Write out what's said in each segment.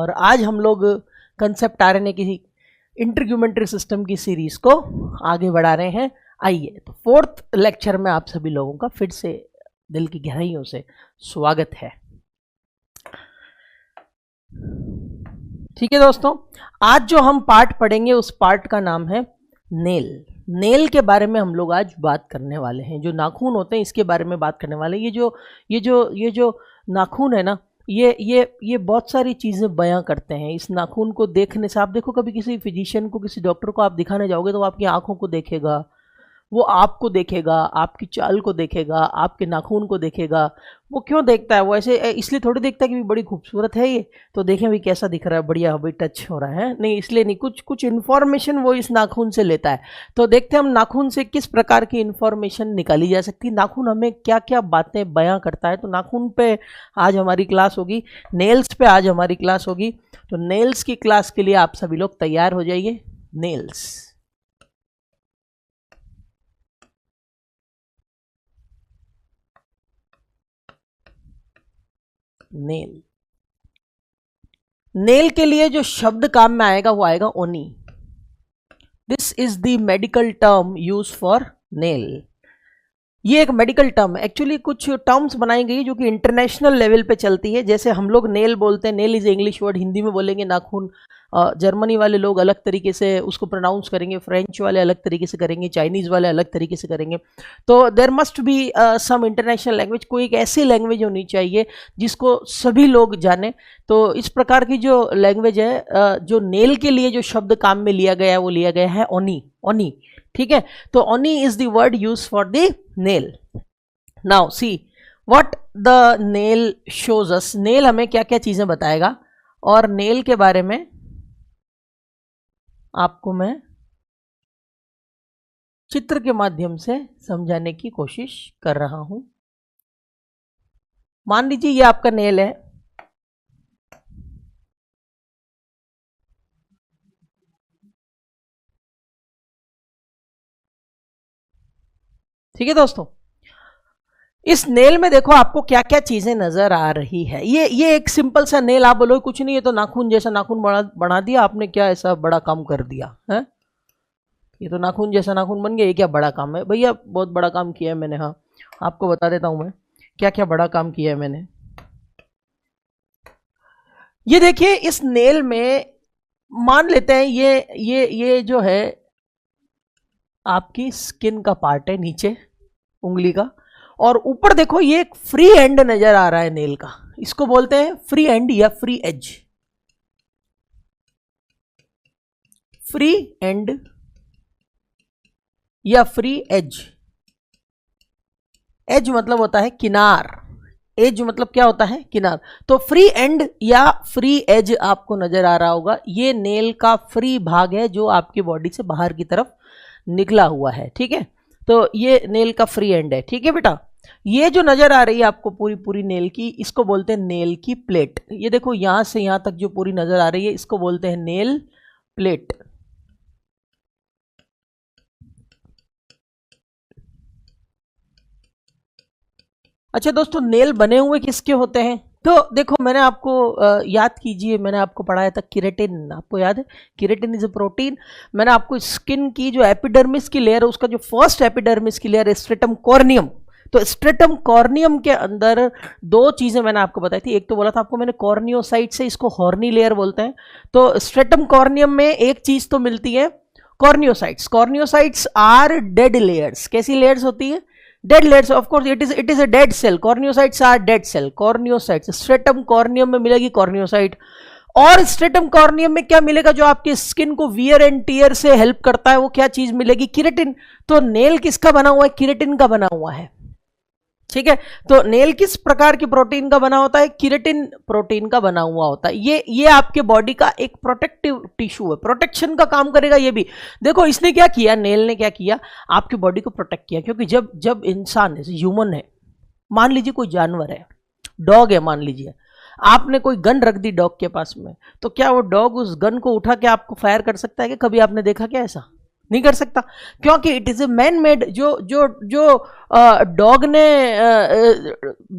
और आज हम लोग कंसेप्ट आरएनए की इंटरग्यूमेंट्री सिस्टम की सीरीज को आगे बढ़ा रहे हैं। आइए तो फोर्थ लेक्चर में आप सभी लोगों का फिर से दिल की गहराइयों से स्वागत है। ठीक है दोस्तों, आज जो हम पार्ट पढ़ेंगे उस पार्ट का नाम है नेल। नेल के बारे में हम लोग आज बात करने वाले हैं। जो नाखून होते हैं इसके बारे में बात करने वाले हैं। ये जो नाखून है ना, ये बहुत सारी चीज़ें बयां करते हैं। इस नाखून को देखने से, आप देखो कभी किसी फिजिशियन को, किसी डॉक्टर को आप दिखाने जाओगे तो वो आपकी आंखों को देखेगा, वो आपको देखेगा, आपकी चाल को देखेगा, आपके नाखून को देखेगा। वो क्यों देखता है? वो ऐसे इसलिए थोड़ी देखता है कि बड़ी खूबसूरत है ये तो देखें भी कैसा दिख रहा है, बढ़िया भाई टच हो रहा है। नहीं, इसलिए नहीं, कुछ इन्फॉर्मेशन वो इस नाखून से लेता है। तो देखते हैं हम नाखून से किस प्रकार की इन्फॉर्मेशन निकाली जा सकती है, नाखून हमें क्या क्या बातें बयां करता है। तो नाखून पे आज हमारी क्लास होगी, नेल्स पे आज हमारी क्लास होगी। तो नेल्स की क्लास के लिए आप सभी लोग तैयार हो जाइए। नेल्स, नेल, नेल के लिए जो शब्द काम में आएगा वो आएगा ओनी। This is the medical term use for nail. ये एक मेडिकल टर्म है। एक्चुअली कुछ टर्म्स बनाई गई जो कि इंटरनेशनल लेवल पे चलती है। जैसे हम लोग नेल बोलते हैं, nail is English word, Hindi में बोलेंगे नाखून। जर्मनी वाले लोग अलग तरीके से उसको प्रोनाउंस करेंगे, फ्रेंच वाले अलग तरीके से करेंगे, चाइनीज़ वाले अलग तरीके से करेंगे। तो there must be some international language. कोई एक ऐसी लैंग्वेज होनी चाहिए जिसको सभी लोग जाने। तो इस प्रकार की जो लैंग्वेज है, जो नेल के लिए जो शब्द काम में लिया गया है वो लिया गया है ओनी। ओनी, ठीक है। तो ओनी is the word use for the nail. Now see what the nail shows us. Nail हमें क्या क्या चीजें बताएगा और नेल के बारे में आपको मैं चित्र के माध्यम से समझाने की कोशिश कर रहा हूं। मान लीजिए ये आपका नेल है, ठीक है दोस्तों। इस नेल में देखो आपको क्या क्या चीजें नजर आ रही है। ये एक सिंपल सा नेल, आप बोलो कुछ नहीं, ये तो नाखून जैसा नाखून बना दिया आपने, क्या ऐसा बड़ा काम कर दिया है? ये तो नाखून जैसा नाखून बन गया, ये क्या बड़ा काम है? भैया बहुत बड़ा काम किया है मैंने। हाँ, आपको बता देता हूं मैं क्या क्या बड़ा काम किया है मैंने। ये देखिए, इस नेल में मान लेते हैं ये जो है आपकी स्किन का पार्ट है, नीचे उंगली का, और ऊपर देखो ये एक फ्री एंड नजर आ रहा है नेल का। इसको बोलते हैं फ्री एंड या फ्री एज। फ्री एंड या फ्री एज। एज मतलब होता है किनार, एज मतलब क्या होता है? किनार। तो फ्री एंड या फ्री एज आपको नजर आ रहा होगा। ये नेल का फ्री भाग है जो आपकी बॉडी से बाहर की तरफ निकला हुआ है, ठीक है। तो ये नेल का फ्री एंड है, ठीक है बेटा। ये जो नजर आ रही है आपको पूरी पूरी नेल की, इसको बोलते हैं नेल की प्लेट। ये देखो यहां से यहां तक जो पूरी नजर आ रही है इसको बोलते हैं नेल प्लेट। अच्छा दोस्तों, नेल बने हुए किसके होते हैं? तो देखो, मैंने आपको याद कीजिए, मैंने आपको पढ़ाया था केराटिन। आपको याद है? Keratin is a protein. मैंने आपको स्किन की जो एपिडर्मिस की लेयर है, उसका जो फर्स्ट एपिडर्मिस की लेयर है स्ट्रेटम कॉर्नियम। तो स्ट्रेटम कॉर्नियम के अंदर दो चीजें मैंने आपको बताई थी। एक तो बोला था आपको मैंने कॉर्नियोसाइट से, इसको हॉर्नी लेयर बोलते हैं। तो स्ट्रेटम कॉर्नियम में एक चीज तो मिलती है, corneocytes. Corneocytes are dead layers. कैसी लेयर्स होती है? Dead layers. Of course it is a dead cell. Corneocytes are dead cell. Corneocytes stratum corneum में मिलेगी कॉर्नियोसाइट। और स्ट्रेटम कॉर्नियम में क्या मिलेगा जो आपकी स्किन को वियर एंड टियर से हेल्प करता है? वो क्या चीज मिलेगी? केराटिन। तो नेल किसका बना हुआ है? केराटिन का बना हुआ है, ठीक है। तो नेल किस प्रकार की प्रोटीन का बना होता है? केराटिन प्रोटीन का बना हुआ होता है। ये आपके बॉडी का एक प्रोटेक्टिव टिश्यू है, प्रोटेक्शन का काम करेगा ये भी। देखो इसने क्या किया, नेल ने क्या किया, आपकी बॉडी को प्रोटेक्ट किया। क्योंकि जब इंसान ह्यूमन है, मान लीजिए कोई जानवर है, डॉग है मान लीजिए, आपने कोई गन रख दी डॉग के पास में, तो क्या वो डॉग उस गन को उठा के आपको फायर कर सकता है? कि कभी आपने देखा क्या ऐसा? नहीं कर सकता, क्योंकि it is a man made. जो जो जो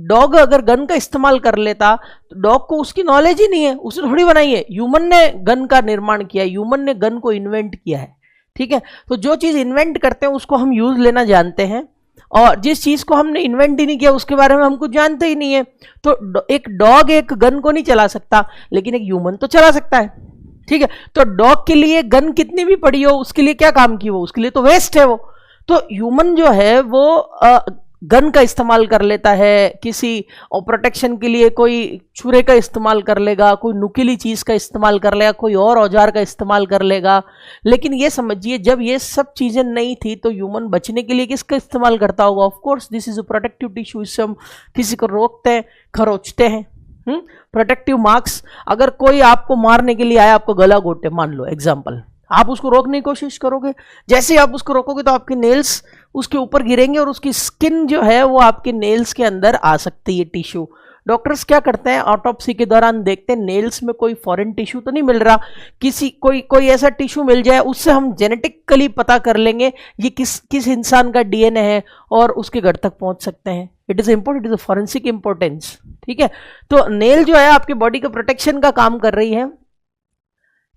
डॉग अगर गन का इस्तेमाल कर लेता तो डॉग को उसकी नॉलेज ही नहीं है, उसने थोड़ी बनाई है। ह्यूमन ने गन का निर्माण किया है, ह्यूमन ने गन को इन्वेंट किया है, ठीक है। तो जो चीज इन्वेंट करते हैं उसको हम यूज लेना जानते हैं, और जिस चीज को हमने इन्वेंट ही नहीं किया उसके बारे में हम कुछ जानते ही नहीं है। तो एक डॉग एक गन को नहीं चला सकता, लेकिन एक ह्यूमन तो चला सकता है, ठीक है। तो डॉग के लिए गन कितनी भी पड़ी हो, उसके लिए क्या काम की, वो उसके लिए तो वेस्ट है वो। तो ह्यूमन जो है वो गन का इस्तेमाल कर लेता है किसी प्रोटेक्शन के लिए, कोई छुरे का इस्तेमाल कर लेगा, कोई नुकीली चीज का इस्तेमाल कर लेगा, कोई और औजार का इस्तेमाल कर लेगा। लेकिन ये समझिए, जब ये सब चीजें नहीं थी तो ह्यूमन बचने के लिए किसका इस्तेमाल करता होगा? Of course this is a protective tissue. इससे हम किसी को रोकते हैं, खरोचते हैं। प्रोटेक्टिव मार्क्स, अगर कोई आपको मारने के लिए आया, आपको गला घोटे, मान लो एग्जाम्पल, आप उसको रोकने की कोशिश करोगे, जैसे ही आप उसको रोकोगे तो आपके नेल्स उसके ऊपर गिरेंगे और उसकी स्किन जो है वो आपके नेल्स के अंदर आ सकती है, टिश्यू। डॉक्टर्स क्या करते हैं, ऑटोप्सी के दौरान देखते हैं नेल्स में कोई फॉरेन टिश्यू तो नहीं मिल रहा, कोई ऐसा टिश्यू मिल जाए, उससे हम जेनेटिकली पता कर लेंगे ये किस इंसान का डीएनए है और उसके घर तक पहुंच सकते हैं। It is important, it is a forensic importance, ठीक है। तो नेल जो है आपके बॉडी के प्रोटेक्शन का काम कर रही है।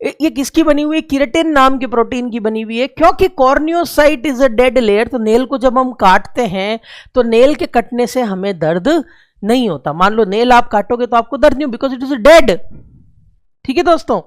ये किसकी बनी हुई है? केराटिन नाम के प्रोटीन की बनी हुई है, क्योंकि कॉर्नियोसाइट इज अ डेड लेयर। तो नेल को जब हम काटते हैं तो नेल के कटने से हमें दर्द नहीं होता। मान लो नेल आप काटोगे तो आपको दर्द नहीं हो, बिकॉज इट इज डेड, ठीक है दोस्तों।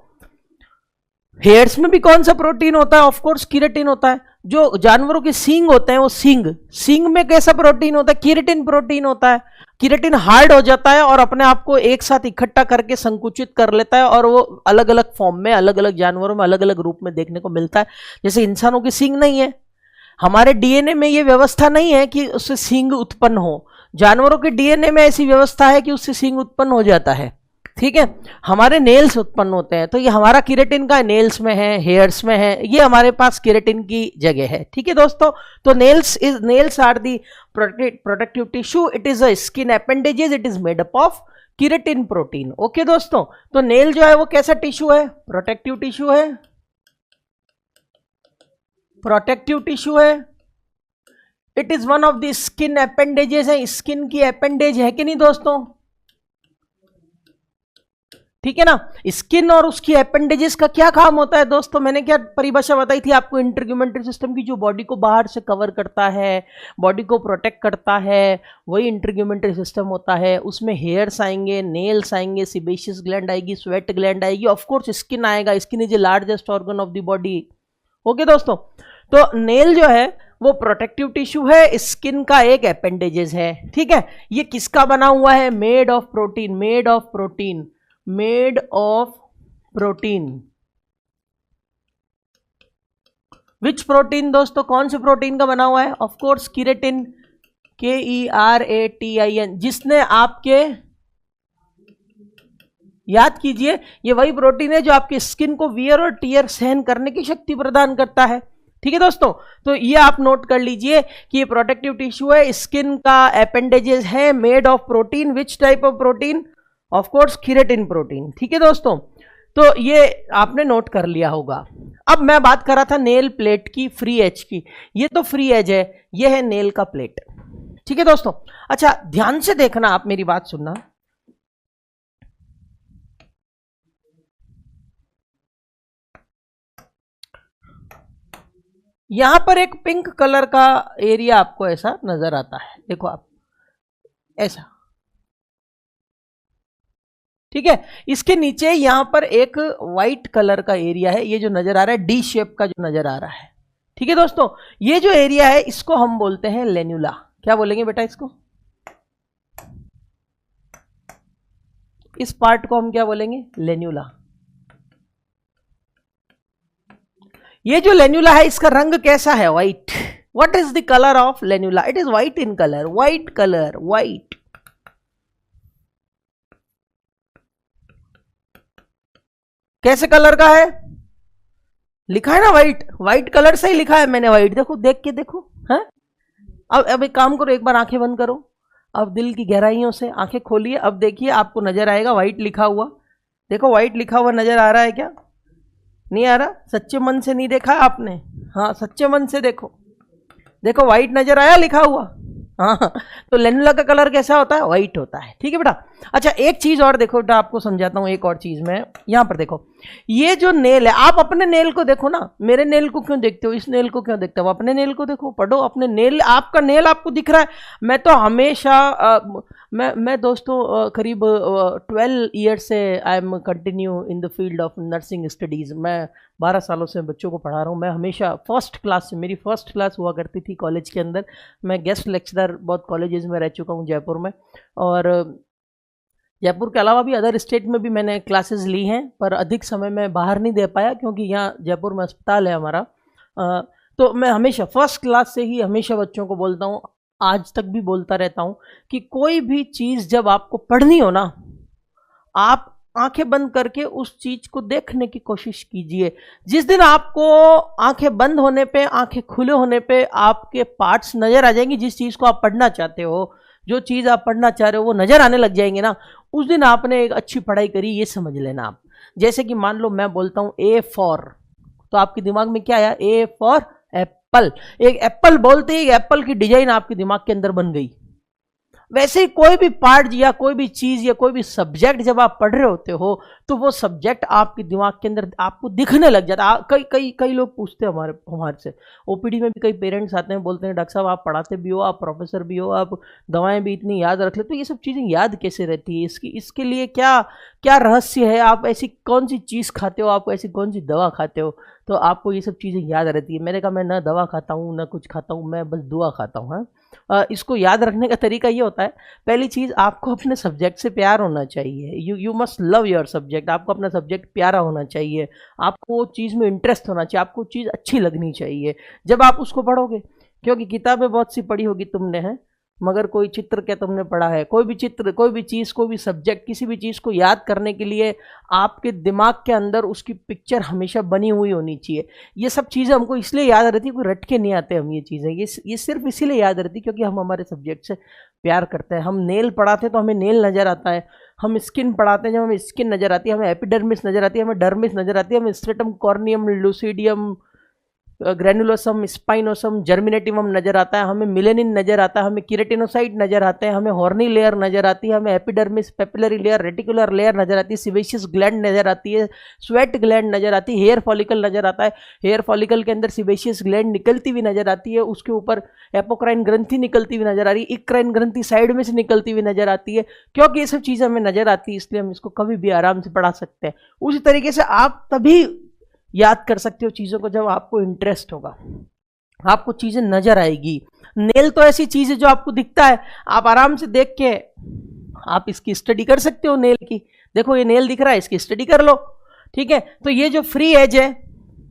हेयर्स में भी कौन सा प्रोटीन होता है? ऑफ कोर्स केराटिन होता है। जो जानवरों के सींग होते हैं वो सींग में कैसा प्रोटीन होता है? केराटिन प्रोटीन होता है। केराटिन हार्ड हो जाता है और अपने आप को एक साथ इकट्ठा करके संकुचित कर लेता है, और वो अलग अलग फॉर्म में, अलग अलग जानवरों में अलग अलग रूप में देखने को मिलता है। जैसे इंसानों के सींग नहीं है, हमारे डीएनए में ये व्यवस्था नहीं है कि उससे सींग उत्पन्न हो। जानवरों के डीएनए में ऐसी व्यवस्था है कि उससे सींग उत्पन्न हो जाता है, ठीक है। हमारे नेल्स उत्पन्न होते हैं, तो ये हमारा केराटिन का नेल्स में है, हेयर्स में है, ये हमारे पास केराटिन की जगह है, ठीक है दोस्तों। तो nails are the protective tissue, it is a skin appendages, it is made up of keratin protein. Okay दोस्तों, तो नेल जो है वो कैसा टिश्यू है? प्रोटेक्टिव टिश्यू है, प्रोटेक्टिव टिश्यू है। It is one of the skin appendages है, स्किन की अपेंडेज है कि नहीं दोस्तों? ठीक है ना। स्किन और उसकी अपेंडेजेस का क्या काम होता है दोस्तों? मैंने क्या परिभाषा बताई थी आपको इंटरग्यूमेंटरी सिस्टम की? जो बॉडी को बाहर से कवर करता है, बॉडी को प्रोटेक्ट करता है, वही इंटरग्यूमेंटरी सिस्टम होता है। उसमें हेयर्स आएंगे, नेल्स आएंगे, सिबेशियस ग्लैंड आएगी, स्वेट ग्लैंड आएगी, ऑफ कोर्स स्किन आएगा। Skin is the largest organ of the body. Okay दोस्तों, तो नेल जो है वो प्रोटेक्टिव टिश्यू है, स्किन का एक अपेंडेजेस है, ठीक है। ये किसका बना हुआ है? Made of protein, made of protein, made of protein. Which protein दोस्तों? कौन से प्रोटीन का बना हुआ है? ऑफ कोर्स केराटिन, KERATIN, जिसने आपके, याद कीजिए, ये वही प्रोटीन है जो आपके स्किन को वियर और टियर सहन करने की शक्ति प्रदान करता है, ठीक है दोस्तों। तो ये आप नोट कर लीजिए कि ये प्रोटेक्टिव टिश्यू है, स्किन का अपेंडेजेस है, made of protein. Which type of protein? Of course keratin protein, ठीक है दोस्तों। तो ये आपने नोट कर लिया होगा। अब मैं बात कर रहा था नेल प्लेट की, फ्री एज की। ये तो फ्री एज है, ये है नेल का प्लेट, ठीक है दोस्तों। अच्छा, ध्यान से देखना, आप मेरी बात सुनना। यहां पर एक पिंक कलर का एरिया आपको ऐसा नजर आता है, देखो आप, ऐसा, ठीक है। इसके नीचे यहां पर एक व्हाइट कलर का एरिया है, ये जो नजर आ रहा है, डी शेप का जो नजर आ रहा है, ठीक है दोस्तों। ये जो एरिया है इसको हम बोलते हैं लेन्यूला। क्या बोलेंगे बेटा इसको? इस पार्ट को हम क्या बोलेंगे? लेन्यूला। ये जो लेन्यूला है इसका रंग कैसा है? White. What is the colour of lunula? It is white in colour, white colour, white. कैसे कलर का है? लिखा है ना व्हाइट, व्हाइट कलर से ही लिखा है मैंने व्हाइट। देखो, देख के देखो, है। अब एक काम करो, एक बार आंखें बंद करो, अब दिल की गहराइयों से आंखें खोलिए, अब देखिए आपको नजर आएगा व्हाइट लिखा हुआ। देखो व्हाइट लिखा हुआ नजर आ रहा है क्या? नहीं आ रहा? सच्चे मन से नहीं देखा आपने? हाँ सच्चे मन से देखो, देखो व्हाइट नजर आया लिखा हुआ। हाँ, तो लेनुला का कलर कैसा होता है? व्हाइट होता है। ठीक है बेटा। अच्छा एक चीज और देखो बेटा, आपको समझाता हूँ एक और चीज मैं। यहाँ पर देखो, ये जो नेल है, आप अपने नेल को देखो ना, मेरे नेल को क्यों देखते हो, इस नेल को क्यों देखते हो? अपने नेल को देखो, पढ़ो अपने नेल, आपका नेल आपको दिख रहा है। मैं तो हमेशा मैं दोस्तों करीब 12 ईयर से I am continue in the field of nursing studies. मैं 12 सालों से बच्चों को पढ़ा रहा हूँ। मैं हमेशा फर्स्ट क्लास से, मेरी फर्स्ट क्लास हुआ करती थी कॉलेज के अंदर। मैं गेस्ट लेक्चरर बहुत कॉलेजेस में रह चुका हूँ जयपुर में, और जयपुर के अलावा भी अदर स्टेट में भी मैंने क्लासेस ली हैं, पर अधिक समय मैं बाहर नहीं दे पाया क्योंकि यहाँ जयपुर में अस्पताल है हमारा। तो मैं हमेशा फर्स्ट क्लास से ही हमेशा बच्चों को बोलता हूँ, आज तक भी बोलता रहता हूँ कि कोई भी चीज़ जब आपको पढ़नी हो ना, आप आंखें बंद करके उस चीज को देखने की कोशिश कीजिए। जिस दिन आपको आंखें बंद होने पे, आंखें खुले होने पे आपके पार्ट्स नजर आ जाएंगी, जिस चीज को आप पढ़ना चाहते हो, जो चीज आप पढ़ना चाह रहे हो वो नजर आने लग जाएंगे ना, उस दिन आपने एक अच्छी पढ़ाई करी, ये समझ लेना आप। जैसे कि मान लो मैं बोलता हूं ए फॉर, तो आपके दिमाग में क्या आया? A for Apple. एक एप्पल बोलते ही एप्पल की डिजाइन आपके दिमाग के अंदर बन गई। वैसे ही कोई भी पार्ट या कोई भी चीज या कोई भी सब्जेक्ट जब आप पढ़ रहे होते हो, तो वो सब्जेक्ट आपके दिमाग के अंदर आपको दिखने लग जाता है। कई कई कई लोग पूछते हैं हमारे से, ओपीडी में भी कई पेरेंट्स आते हैं, बोलते हैं डॉक्टर साहब आप पढ़ाते भी हो, आप प्रोफेसर भी हो, आप दवाएं भी इतनी याद रख लेते, तो ये सब चीज़ें याद कैसे रहती है? इसके लिए क्या क्या रहस्य है? आप ऐसी कौन सी चीज़ खाते हो, आप ऐसी कौन सी दवा खाते हो, तो आपको ये सब चीज़ें याद रहती है? मैंने कहा मैं ना दवा खाता हूँ ना कुछ खाता हूँ, मैं बस दुआ खाता हूँ। हाँ, इसको याद रखने का तरीका ये होता है, पहली चीज़ आपको अपने सब्जेक्ट से प्यार होना चाहिए। You must love your subject. आपको अपना सब्जेक्ट प्यारा होना चाहिए, आपको वो चीज़ में इंटरेस्ट होना चाहिए, आपको चीज़ अच्छी लगनी चाहिए जब आप उसको पढ़ोगे। क्योंकि किताबें बहुत सी पढ़ी होगी तुमने, हैं, मगर कोई चित्र क्या तुमने पढ़ा है? कोई भी चित्र, कोई भी चीज़, कोई भी सब्जेक्ट, किसी भी चीज़ को याद करने के लिए आपके दिमाग के अंदर उसकी पिक्चर हमेशा बनी हुई होनी चाहिए। ये सब चीज़ें हमको इसलिए याद रहती है, कोई रट के नहीं आते हम ये चीज़ें, ये सिर्फ इसीलिए याद रहती है क्योंकि हम हमारे सब्जेक्ट से प्यार करते हैं। हम नेल पढ़ाते हैं तो हमें नेल नज़र आता है, हम स्किन पढ़ाते हैं जब हमें स्किन नज़र आती है, हमें एपिडर्मिस नज़र आती है, हमें डर्मिस नज़र आती है, हमें स्ट्रेटम कॉर्नियम लूसिडियम ग्रैनुलोसम स्पाइनोसम जर्मिनेटिवम नजर आता है, हमें मिलेनिन नजर आता है, हमें कीरेटिनोसाइट नजर आते हैं, हमें हॉर्नी लेयर नजर आती है, हमें epidermis papillary layer reticular layer नजर आती है, सिबेशियस ग्लैंड नजर आती है, स्वेट ग्लैंड नजर आती है, हेयर फॉलिकल नजर आता है, हेयर फॉलिकल के अंदर सिबेशियस ग्लैंड निकलती हुई नजर आती है, उसके ऊपर एपोक्राइन ग्रंथि निकलती हुई नजर आ रही है, इक्राइन ग्रंथि साइड में से निकलती हुई नजर आती है। क्योंकि ये सब चीज़ें हमें नजर आती है इसलिए हम इसको कभी भी आराम से पढ़ा सकते हैं। उसी तरीके से आप तभी याद कर सकते हो चीज़ों को जब आपको इंटरेस्ट होगा, आपको चीज़ें नजर आएगी। नेल तो ऐसी चीज़ है जो आपको दिखता है, आप आराम से देख के आप इसकी स्टडी कर सकते हो। नेल की देखो, ये नेल दिख रहा है, इसकी स्टडी कर लो। ठीक है, तो ये जो फ्री एज है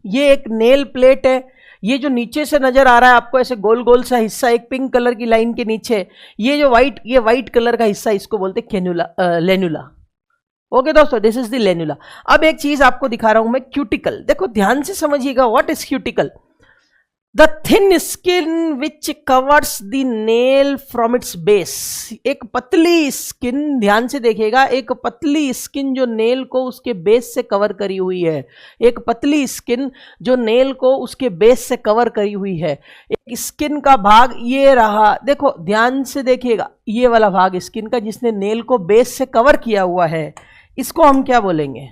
ये एक नेल प्लेट है। ये जो नीचे से नजर आ रहा है आपको ऐसे गोल गोल सा हिस्सा एक पिंक कलर की लाइन के नीचे, ये जो व्हाइट कलर का हिस्सा, इसको बोलते हैं लेनुला। ओके दोस्तों, दिस इज द लेनुला। अब एक चीज आपको दिखा रहा हूं मैं, क्यूटिकल। देखो ध्यान से समझिएगा, what is cuticle? The thin skin which covers the nail from its base. एक पतली स्किन, ध्यान से देखिएगा, एक पतली स्किन जो नेल को उसके बेस से कवर करी हुई है। एक पतली स्किन जो नेल को उसके बेस से कवर करी हुई है। एक स्किन का भाग ये रहा, देखो ध्यान से देखिएगा, ये वाला भाग स्किन का जिसने नेल को बेस से कवर किया हुआ है, इसको हम क्या बोलेंगे?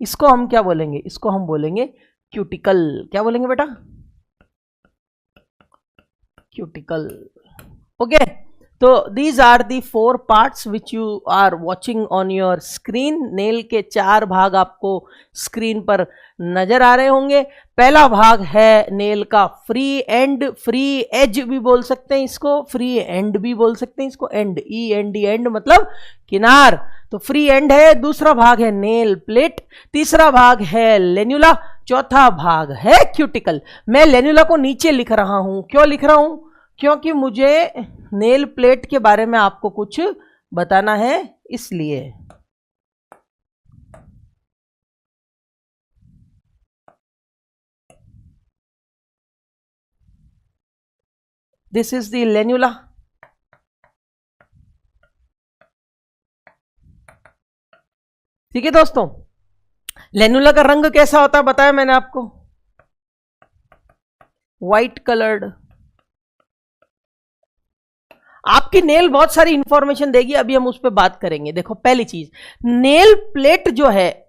इसको हम क्या बोलेंगे? इसको हम बोलेंगे क्यूटिकल। क्या बोलेंगे बेटा? क्यूटिकल। ओके, तो these are the 4 parts which you are watching on your screen. Nail के 4 भाग आपको स्क्रीन पर नजर आ रहे होंगे। पहला भाग है नेल का फ्री एंड, फ्री एज भी बोल सकते हैं इसको, फ्री एंड भी बोल सकते हैं इसको, and, E N D, and मतलब किनार, तो फ्री एंड है। दूसरा भाग है नेल प्लेट, तीसरा भाग है लेन्युला, चौथा भाग है क्यूटिकल। मैं लेन्युला को नीचे लिख रहा हूं, क्यों लिख रहा हूं? क्योंकि मुझे नेल प्लेट के बारे में आपको कुछ बताना है, इसलिए। This is the lunula. ठीक है दोस्तों, लेनुला का रंग कैसा होता है बताया मैंने आपको, व्हाइट कलर्ड। आपकी नेल बहुत सारी इंफॉर्मेशन देगी, अभी हम उस पर बात करेंगे। देखो पहली चीज, नेल प्लेट जो है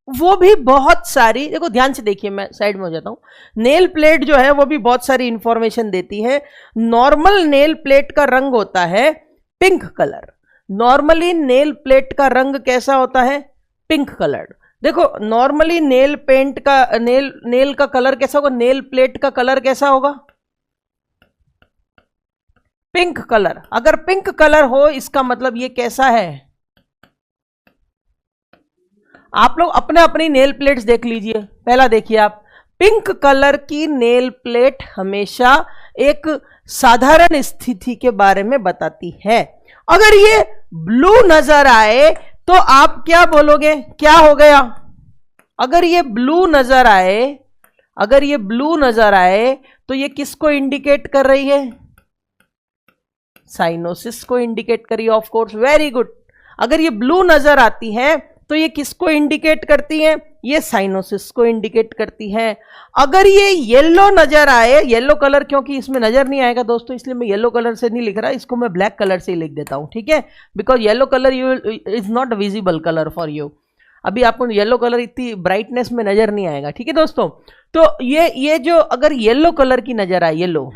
वो भी बहुत सारी, देखो ध्यान से देखिए, मैं साइड में हो जाता हूं। नेल प्लेट जो है वो भी बहुत सारी इंफॉर्मेशन देती है। नॉर्मल नेल प्लेट का रंग होता है pink colour. Normally nail plate का रंग कैसा होता है, पिंक कलर। देखो नॉर्मली नेल पेंट का नेल का कलर कैसा होगा, नेल प्लेट का कलर कैसा होगा, पिंक कलर। अगर पिंक कलर हो इसका मतलब ये कैसा है, आप लोग अपने अपनी नेल प्लेट्स देख लीजिए। पहला देखिए आप, पिंक कलर की नेल प्लेट हमेशा एक साधारण स्थिति के बारे में बताती है। अगर ये ब्लू नजर आए तो आप क्या बोलोगे, क्या हो गया? अगर ये ब्लू नजर आए, अगर ये ब्लू नजर आए तो ये किसको इंडिकेट कर रही है, साइनोसिस को इंडिकेट करिए। Of course, very good. अगर ये ब्लू नजर आती है तो ये किसको इंडिकेट करती है, ये साइनोसिस को इंडिकेट करती है। अगर ये येलो नजर आए, येलो कलर क्योंकि इसमें नजर नहीं आएगा दोस्तों, इसलिए मैं येलो कलर से नहीं लिख रहा, इसको मैं ब्लैक कलर से ही लिख देता हूं, ठीक है, because yellow colour you is not visible colour for you. अभी आपको येलो कलर इतनी ब्राइटनेस में नजर नहीं आएगा, ठीक है दोस्तों। तो ये जो अगर येलो कलर की नजर आए, येलो,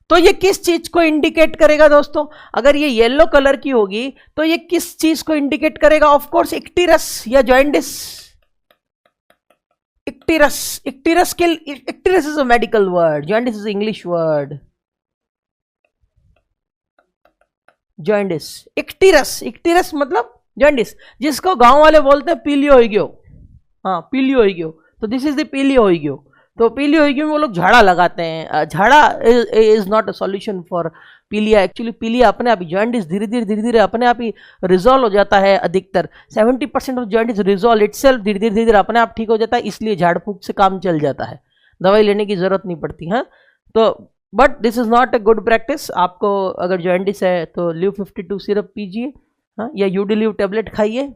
तो ये किस चीज को इंडिकेट करेगा दोस्तों? अगर ये येलो कलर की होगी तो ये किस चीज को इंडिकेट करेगा? ऑफ कोर्स इक्टिरस या jaundice. Icterus, icterus is a medical word, jaundice is English word. Jaundice, icterus मतलब जॉइंडिस, जिसको गांव वाले बोलते हैं पीलियो हो गयो। हाँ, पीलियो हो गयो, तो दिस इज द पीलियो हो गयो। तो पीलियो हो गयो में वो लोग झाड़ा लगाते हैं। झाड़ा is not a solution for पीलिया। एक्चुअली पीलिया अपने आप ही, जॉइंडिस धीरे धीरे अपने आप ही रिजॉल्व हो जाता है। अधिकतर 70% ऑफ जॉइंडिस रिजॉल्व इटसेल्फ, धीरे धीरे अपने आप ठीक हो जाता है। इसलिए झाड़ फूक से काम चल जाता है, दवाई लेने की जरूरत नहीं पड़ती। हाँ, तो but this is not a good practice. आपको अगर जॉइंडिस है तो ल्यू 52 सिरप पीजिए, हाँ, या यूडिल्यू टैबलेट खाइए।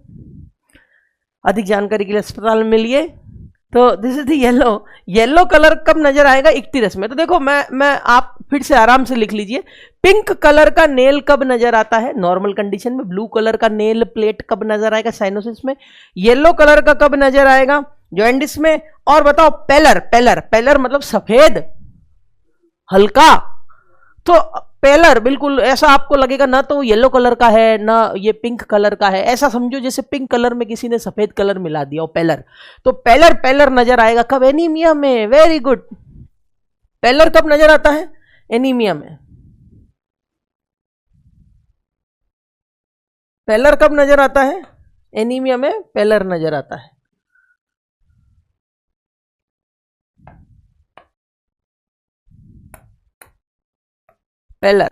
अधिक जानकारी के लिए अस्पताल में मिलिए। तो this is the yellow colour कब नजर आएगा, इक्तिरस में। तो देखो मैं आप फिर से आराम से लिख लीजिए, पिंक कलर का नेल कब नजर आता है, नॉर्मल कंडीशन में। ब्लू कलर का नेल प्लेट कब नजर आएगा, साइनोसिस में। येलो कलर का कब नजर आएगा, जॉइंडिस में। और बताओ पेलर मतलब सफेद, हल्का। तो पेलर बिल्कुल ऐसा आपको लगेगा ना तो येलो कलर का है ना ये पिंक कलर का है, ऐसा समझो जैसे पिंक कलर में किसी ने सफेद कलर मिला दिया हो, पेलर। तो पेलर नजर आएगा कब, एनीमिया में। Very good. पेलर कब नजर आता है, एनीमिया में। पेलर कब नजर आता है, एनीमिया में पेलर नजर आता है। पेलर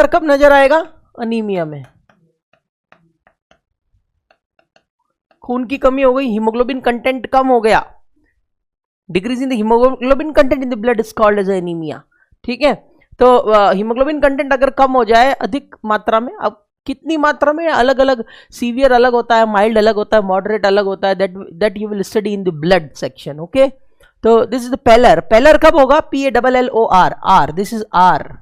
कब नजर आएगा, अनीमिया में। खून की कमी हो गई, हीमोग्लोबिन कंटेंट कम हो गया, decrease in the haemoglobin content in the blood is called as anaemia. ठीक है, तो हीमोग्लोबिन कंटेंट अगर कम हो जाए अधिक मात्रा में, अब कितनी मात्रा में, अलग अलग, सीवियर अलग होता है, माइल्ड अलग होता है, मॉडरेट अलग होता है, that you will study in the blood section. Okay, तो दिस इज द पेलर कब होगा, PALLOR, दिस इज आर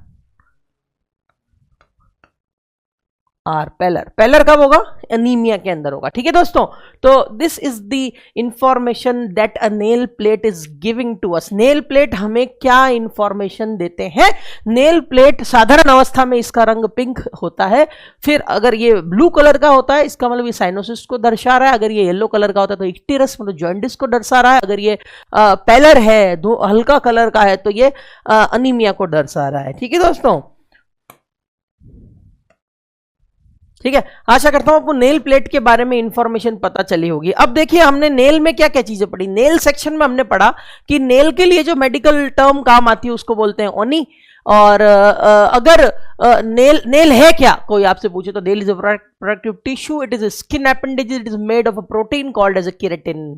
पेलर कब होगा, एनीमिया के अंदर होगा। ठीक है दोस्तों, तो this is the information that a nail plate is giving to us. Nail plate हमें क्या इंफॉर्मेशन देते हैं, नेल प्लेट साधारण अवस्था में इसका रंग पिंक होता है, फिर अगर ये ब्लू कलर का होता है इसका मतलब ये साइनोसिस को दर्शा रहा है, अगर ये येलो कलर का होता है तो इक्टिरस मतलब जॉइंडिस को दर्शा रहा है, अगर ये पेलर है, हल्का कलर का है तो ये अनीमिया को दर्शा रहा है। ठीक है दोस्तों, ठीक है, आशा करता हूं आपको नेल प्लेट के बारे में इंफॉर्मेशन पता चली होगी। अब देखिए हमने नेल में क्या क्या चीजें पढ़ी। नेल सेक्शन में हमने पढ़ा कि नेल के लिए जो मेडिकल टर्म काम आती है उसको बोलते हैं ओनी। और अगर नेल नेल है क्या, कोई आपसे पूछे तो nail is a productive tissue, it is a skin appendage, it is made of a protein called as a keratin.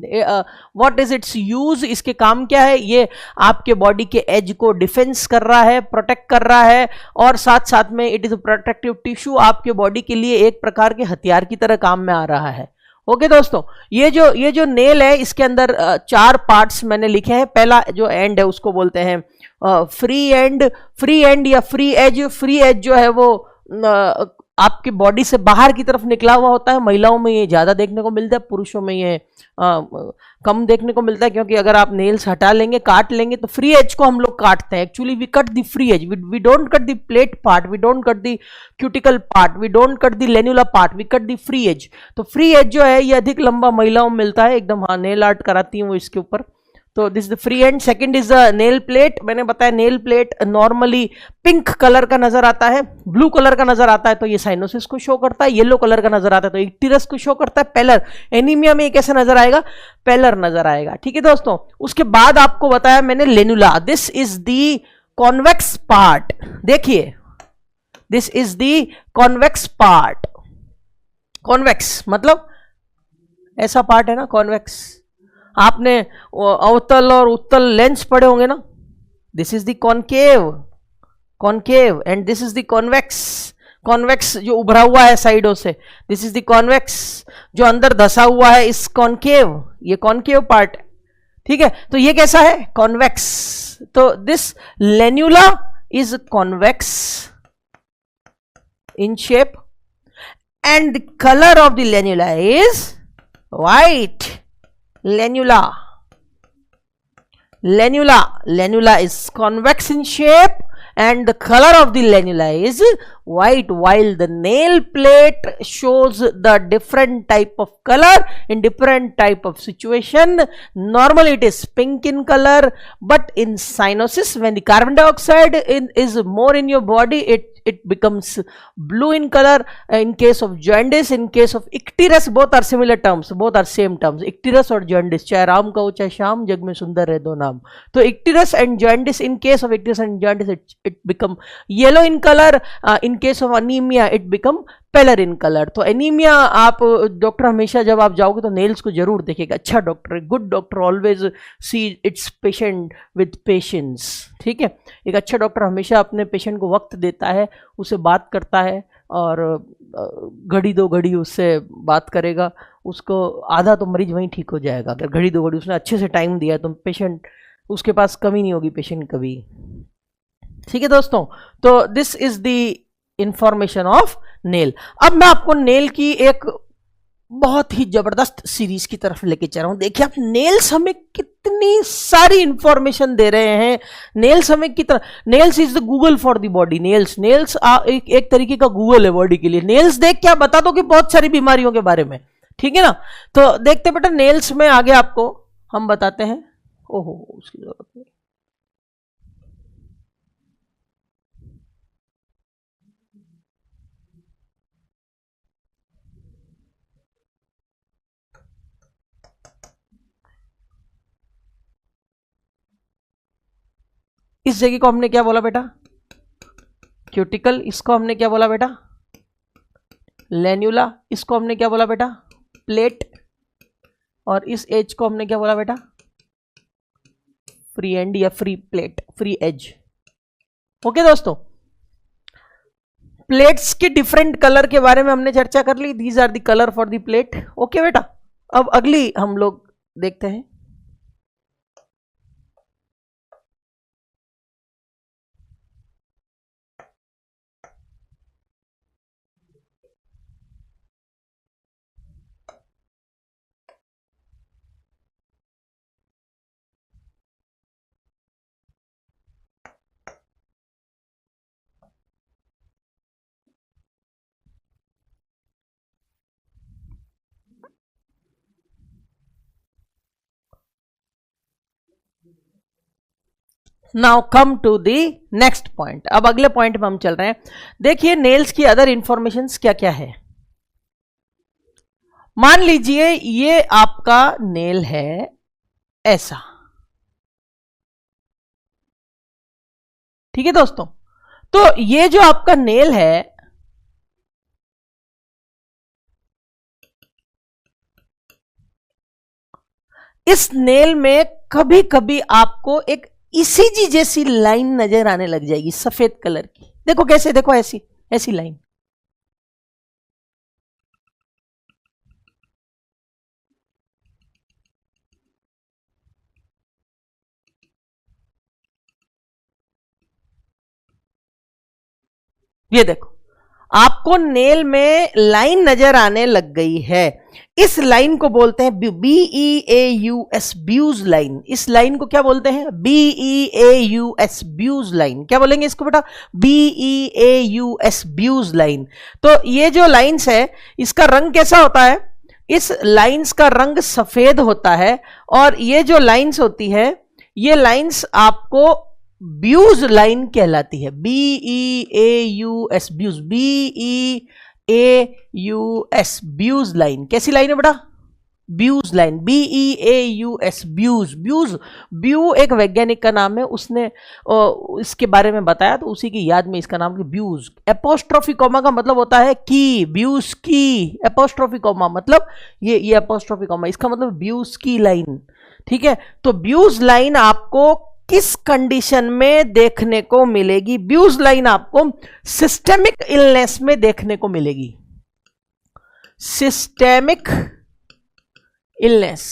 What is its use, इसके काम क्या है, ये आपके बॉडी के एज को डिफेंस कर रहा है, प्रोटेक्ट कर रहा है, और साथ साथ में it is a protective tissue, आपके बॉडी के लिए एक प्रकार के हथियार की तरह काम में आ रहा है। ओके दोस्तों, ये जो नेल है इसके अंदर 4 पार्ट्स मैंने लिखे हैं। पहला जो एंड है उसको बोलते हैं फ्री एंड, फ्री एंड या फ्री एज। फ्री एज जो है वो आपकी बॉडी से बाहर की तरफ निकला हुआ होता है। महिलाओं में ये ज्यादा देखने को मिलता है, पुरुषों में ये कम देखने को मिलता है, क्योंकि अगर आप नेल्स हटा लेंगे, काट लेंगे, तो फ्री एज को हम लोग काटते हैं। Actually we cut the free edge, we don't cut the plate part, we don't cut the cuticle part, we don't cut the lunula part, we cut the free edge. तो free edge जो है ये अधिक लंबा महिलाओं में मिलता है एकदम। हाँ, नेल आर्ट कराती हैं वो इसके ऊपर। तो this the free and. Second is the nail plate. मैंने बताया nail plate normally pink colour का नजर आता है, ब्लू कलर का नजर आता है तो ये साइनोसिस को शो करता है, येलो कलर का नजर आता है तो इक्टिरस को शो करता है, पेलर। एनीमिया में ये कैसे नजर आएगा, पेलर नजर आएगा। ठीक है दोस्तों, उसके बाद आपको बताया मैंने lunula, this is the convex part. देखिए, this is the convex part. Convex मतलब ऐसा पार्ट है ना, कॉन्वेक्स। आपने अवतल और उत्तल लेंस पढ़े होंगे ना। This is the concave, concave, and this is the convex. Convex जो उभरा हुआ है साइडों से, दिस इज द कॉन्वेक्स। जो अंदर धसा हुआ है इस कॉनकेव, ये कॉनकेव पार्ट। ठीक है, तो ये कैसा है, कॉन्वेक्स। तो this lunula is convex in shape and the color of the lanula is white. Lanula is convex in shape and the color of the lanula is white, while the nail plate shows the different type of color in different type of situation. Normally it is pink in color, but in cyanosis, when the carbon dioxide is more in your body, it becomes blue in color. In case of jaundice, in case of icterus, both are similar terms, both are same terms, icterus और jaundice, चाहे राम का हो चाहे श्याम, जग में सुंदर है दो नाम। तो icterus and jaundice, in case of icterus and jaundice it become yellow in color. In case of anemia it become paler in colour. तो एनीमिया, आप डॉक्टर हमेशा जब आप जाओगे तो नेल्स को जरूर देखेगा। अच्छा doctor, good doctor always see it's patient with patience. ठीक है, एक अच्छा डॉक्टर हमेशा अपने पेशेंट को वक्त देता है, उसे बात करता है, और घड़ी दो घड़ी उससे बात करेगा, उसको आधा तो मरीज वहीं ठीक हो जाएगा। अगर घड़ी दो घड़ी उसने अच्छे से टाइम दिया तो पेशेंट, उसके पास कमी नहीं होगी पेशेंट कभी। ठीक है दोस्तों, तो this is the information of nail. अब मैं आपको नेल की एक बहुत ही जबरदस्त सीरीज की तरफ लेके चल रहा हूं। देखिए आप, नेल्स हमें कितनी सारी इंफॉर्मेशन दे रहे हैं। नेल्स हमें कितना, nails is the Google for the body. Nails एक तरीके का गूगल है बॉडी के लिए। नेल्स देख के आप बता दो कि बहुत सारी बीमारियों के बारे में। ठीक है ना, तो देखते बेटा, नेल्स में आगे आपको हम बताते हैं। ओहो, उसकी जरूरत नहीं। इस जगह को हमने क्या बोला बेटा, क्यूटिकल। इसको हमने क्या बोला बेटा, लेन्युला। इसको हमने क्या बोला बेटा, प्लेट। और इस एज को हमने क्या बोला बेटा, फ्री एंड या free plate, free edge. Okay दोस्तों, प्लेट्स के डिफरेंट कलर के बारे में हमने चर्चा कर ली। These are the colour for the plate. Okay बेटा, अब अगली हम लोग देखते हैं। Now come to the next point. अब अगले पॉइंट में हम चल रहे हैं। देखिए नेल्स की अदर इंफॉर्मेशन क्या क्या है। मान लीजिए ये आपका नेल है ऐसा, ठीक है दोस्तों, तो ये जो आपका नेल है, इस नेल में कभी कभी आपको एक ईसीजी जैसी लाइन नजर आने लग जाएगी सफेद कलर की। देखो कैसे, देखो ऐसी ऐसी लाइन। ये देखो आपको नेल में लाइन नजर आने लग गई है। इस लाइन को बोलते हैं BEAUS, ब्यूज लाइन। इस लाइन को क्या बोलते हैं? BEAUS, Beau's line. क्या बोलेंगे इसको बेटा? BEAUS, Beau's line. तो ये जो लाइंस है इसका रंग कैसा होता है? इस लाइंस का रंग सफेद होता है, और ये जो लाइंस होती है ये लाइंस आपको ब्यूज लाइन कहलाती है। BEAUS, Beau's, BEAUS, Beau's line. कैसी लाइन है बेटा? Beau's line, BEAUS, Beau's. Beau's, Beau एक वैज्ञानिक का नाम है, उसने इसके बारे में बताया, तो उसी की याद में इसका नाम है ब्यूज। एपोस्ट्रोफी कॉमा का मतलब होता है की, ब्यूज की। एपोस्ट्रोफी कॉमा मतलब ये एपोस्ट्रोफी कॉमा, इसका मतलब ब्यूज की लाइन। ठीक है, तो ब्यूज लाइन आपको किस कंडीशन में देखने को मिलेगी? ब्यूज लाइन आपको सिस्टेमिक इलनेस में देखने को मिलेगी। सिस्टेमिक इलनेस,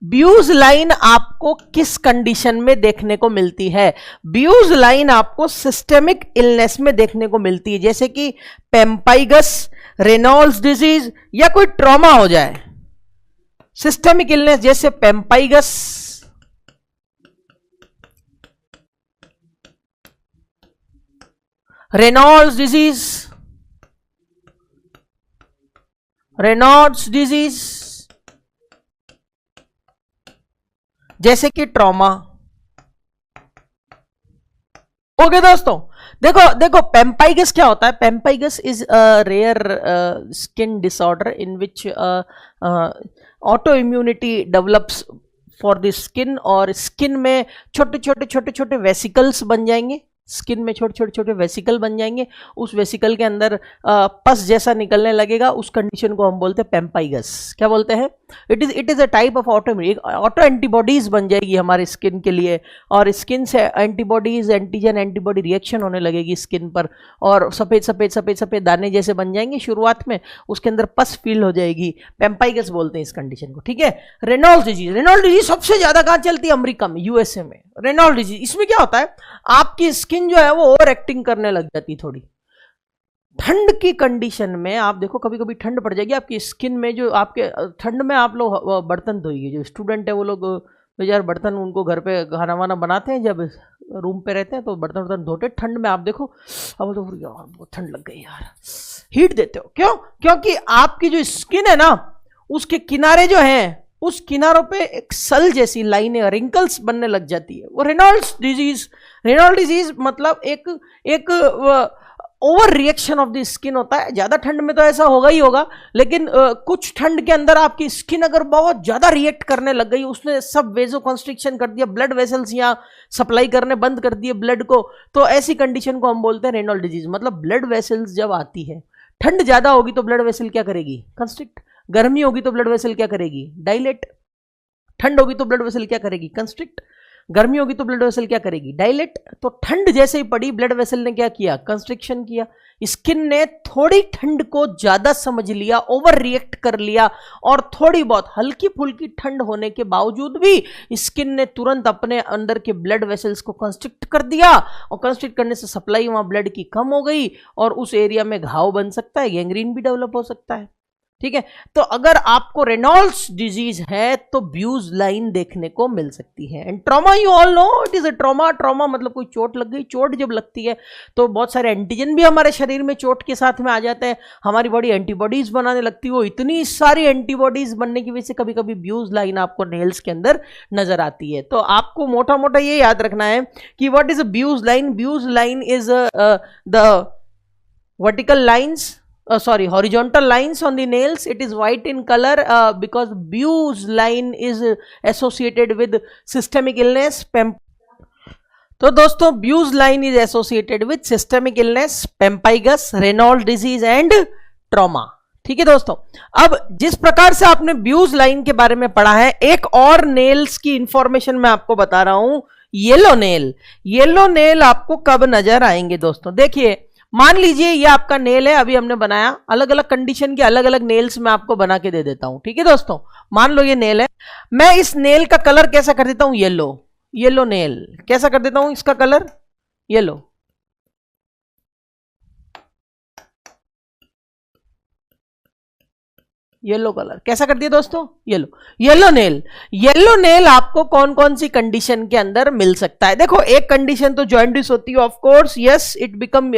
ब्यूज लाइन आपको किस कंडीशन में देखने को मिलती है? ब्यूज लाइन आपको सिस्टेमिक इलनेस में देखने को मिलती है, जैसे कि पेम्पाइगस, रेनॉल्ड्स डिजीज, या कोई ट्रॉमा हो जाए। सिस्टेमिक इलनेस जैसे पेम्पाइगस, रेनॉल्ड्स डिजीज, रेनॉल्ड्स डिजीज, जैसे कि ट्रॉमा। ओके दोस्तों, देखो देखो पेम्पाइगस क्या होता है? Pemphigus is a rare skin disorder in which autoimmunity develops for the skin, और स्किन में छोटे छोटे छोटे छोटे वेसिकल्स बन जाएंगे। स्किन में छोटे छोटे छोटे वेसिकल बन जाएंगे, उस वेसिकल के अंदर पस जैसा निकलने लगेगा। उस कंडीशन को हम बोलते हैं पेम्पाइगस। क्या बोलते हैं? It is a type of auto antibodies बन जाएगी हमारे स्किन के लिए, और स्किन से एंटीबॉडीज, एंटीजन एंटीबॉडी रिएक्शन होने लगेगी स्किन पर, और सफेद सफेद सफेद सफेद दाने जैसे बन जाएंगे शुरुआत में, उसके अंदर पस फील हो जाएगी। पेम्पाइगस बोलते हैं इस कंडीशन को। ठीक है, रेनॉल्ड्स डिजीज, रेनॉल्ड्स डिजीज सबसे ज्यादा कहां चलती है? अमेरिका में, यूएसए में। रेनॉल्ड्स डिजीज, इसमें क्या होता है? आपकी स्किन जो है वो ओवर एक्टिंग करने लग जाती है थोड़ी। ठंड की कंडीशन में आप देखो, कभी कभी ठंड पड़ जाएगी आपकी स्किन में, जो आपके ठंड में आप लोग बर्तन धोइए, जो स्टूडेंट है वो लोग यार बर्तन उनको घर पे खाना वाना बनाते हैं, जब रूम पे रहते हैं तो बर्तन वर्तन धोते, ठंड में आप देखो, अब तो यार बहुत ठंड लग गई यार, हीट देते हो। क्यों? क्योंकि आपकी जो स्किन है ना, उसके किनारे जो हैं, उस किनारों पे एक सल जैसी लाइनें, रिंकल्स बनने लग जाती है। वो रेनॉल्ड्स डिजीज, रेनॉल्ड्स डिजीज मतलब एक over reaction of the skin होता है। ज्यादा ठंड में तो ऐसा होगा ही होगा, लेकिन कुछ ठंड के अंदर आपकी स्किन अगर बहुत ज्यादा रिएक्ट करने लग गई, उसने सब वेजो कंस्ट्रिक्शन कर दिया, ब्लड वेसल्स यहाँ सप्लाई करने बंद कर दिए ब्लड को, तो ऐसी कंडीशन को हम बोलते हैं रेनॉल्ड डिजीज। मतलब ब्लड वेसल्स जब आती है, ठंड ज्यादा होगी तो ब्लड वेसल क्या करेगी? कंस्ट्रिक्ट। गर्मी होगी तो ब्लड वेसल क्या करेगी? डायलेट। ठंड होगी तो ब्लड वेसल क्या करेगी? कंस्ट्रिक्ट। गर्मी होगी तो ब्लड वेसल क्या करेगी? डायलेट। तो ठंड जैसे ही पड़ी, ब्लड वेसल ने क्या किया? कंस्ट्रिक्शन किया। स्किन ने थोड़ी ठंड को ज्यादा समझ लिया, ओवर रिएक्ट कर लिया, और थोड़ी बहुत हल्की फुल्की ठंड होने के बावजूद भी स्किन ने तुरंत अपने अंदर के ब्लड वेसल्स को कंस्ट्रिक्ट कर दिया, और कंस्ट्रिक्ट करने से सप्लाई वहां ब्लड की कम हो गई, और उस एरिया में घाव बन सकता है, गैंग्रीन भी डेवलप हो सकता है। ठीक है, तो अगर आपको रेनॉल्ड्स डिजीज है तो ब्यूज लाइन देखने को मिल सकती है। And trauma, you all know it is a trauma. Trauma मतलब कोई चोट लग गई। चोट जब लगती है तो बहुत सारे एंटीजन भी हमारे शरीर में चोट के साथ में आ जाते हैं, हमारी बॉडी एंटीबॉडीज बनाने लगती है। वो इतनी सारी एंटीबॉडीज बनने की वजह से कभी कभी ब्यूज लाइन आपको नेल्स के अंदर नजर आती है। तो आपको मोटा मोटा ये याद रखना है कि what is a views line. Views line is the vertical lines, horizontal lines on the nails. It is white in color because Bewes line is associated with systemic illness. तो दोस्तों Beau's line is associated with systemic illness, pemphigus, Raynaud disease and trauma. ठीक है दोस्तों, अब जिस प्रकार से आपने ब्यूज लाइन के बारे में पढ़ा है, एक और नेल्स की इंफॉर्मेशन मैं आपको बता रहा हूं। येलो नेल, येलो नेल आपको कब नजर आएंगे दोस्तों? देखिए, मान लीजिए ये आपका नेल है, अभी हमने बनाया, अलग अलग कंडीशन के अलग अलग नेल्स मैं आपको बना के दे देता हूं। ठीक है दोस्तों, मान लो ये नेल है, मैं इस नेल का कलर कैसा कर देता हूं? येलो। येलो नेल कैसा कर देता हूं इसका कलर? येलो। येलो कलर कैसा कर दिया दोस्तों? Yellow. Yellow nail, yellow nail आपको कौन कौन सी कंडीशन के अंदर मिल सकता है? देखो, एक कंडीशन तो जॉइंडिस होती है, of course, yes it become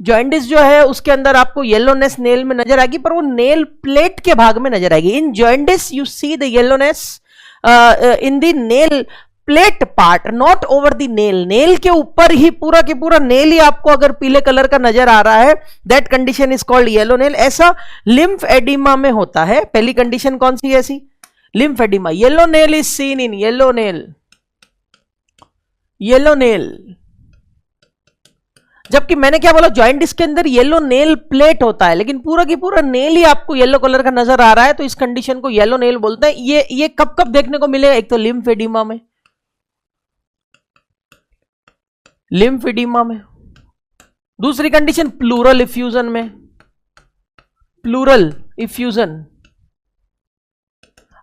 jaundice जो है उसके अंदर आपको येलोनेस नेल में नजर आएगी, पर वो नेल प्लेट के भाग में नजर आएगी। In jaundice you see the yellowness in the nail plate part, not over the nail. Nail के ऊपर ही पूरा के पूरा नेल ही आपको अगर पीले कलर का नजर आ रहा है, that condition is called yellow nail. ऐसा लिम्फ एडिमा में होता है। पहली कंडीशन कौन सी है ऐसी? Lymph oedema. Yellow nail is seen in yellow nail, yellow nail. जबकि मैंने क्या बोला, जॉइंटिस के अंदर येलो नेल प्लेट होता है, लेकिन पूरा की पूरा नेल ही आपको येलो कलर का नजर आ रहा है, तो इस कंडीशन को येलो नेल बोलते हैं। ये कब कब देखने को मिलेगा? एक तो लिम्फ एडिमा में, लिम्फ एडिमा में। दूसरी कंडीशन प्लूरल इफ्यूजन में, प्लूरल इफ्यूजन।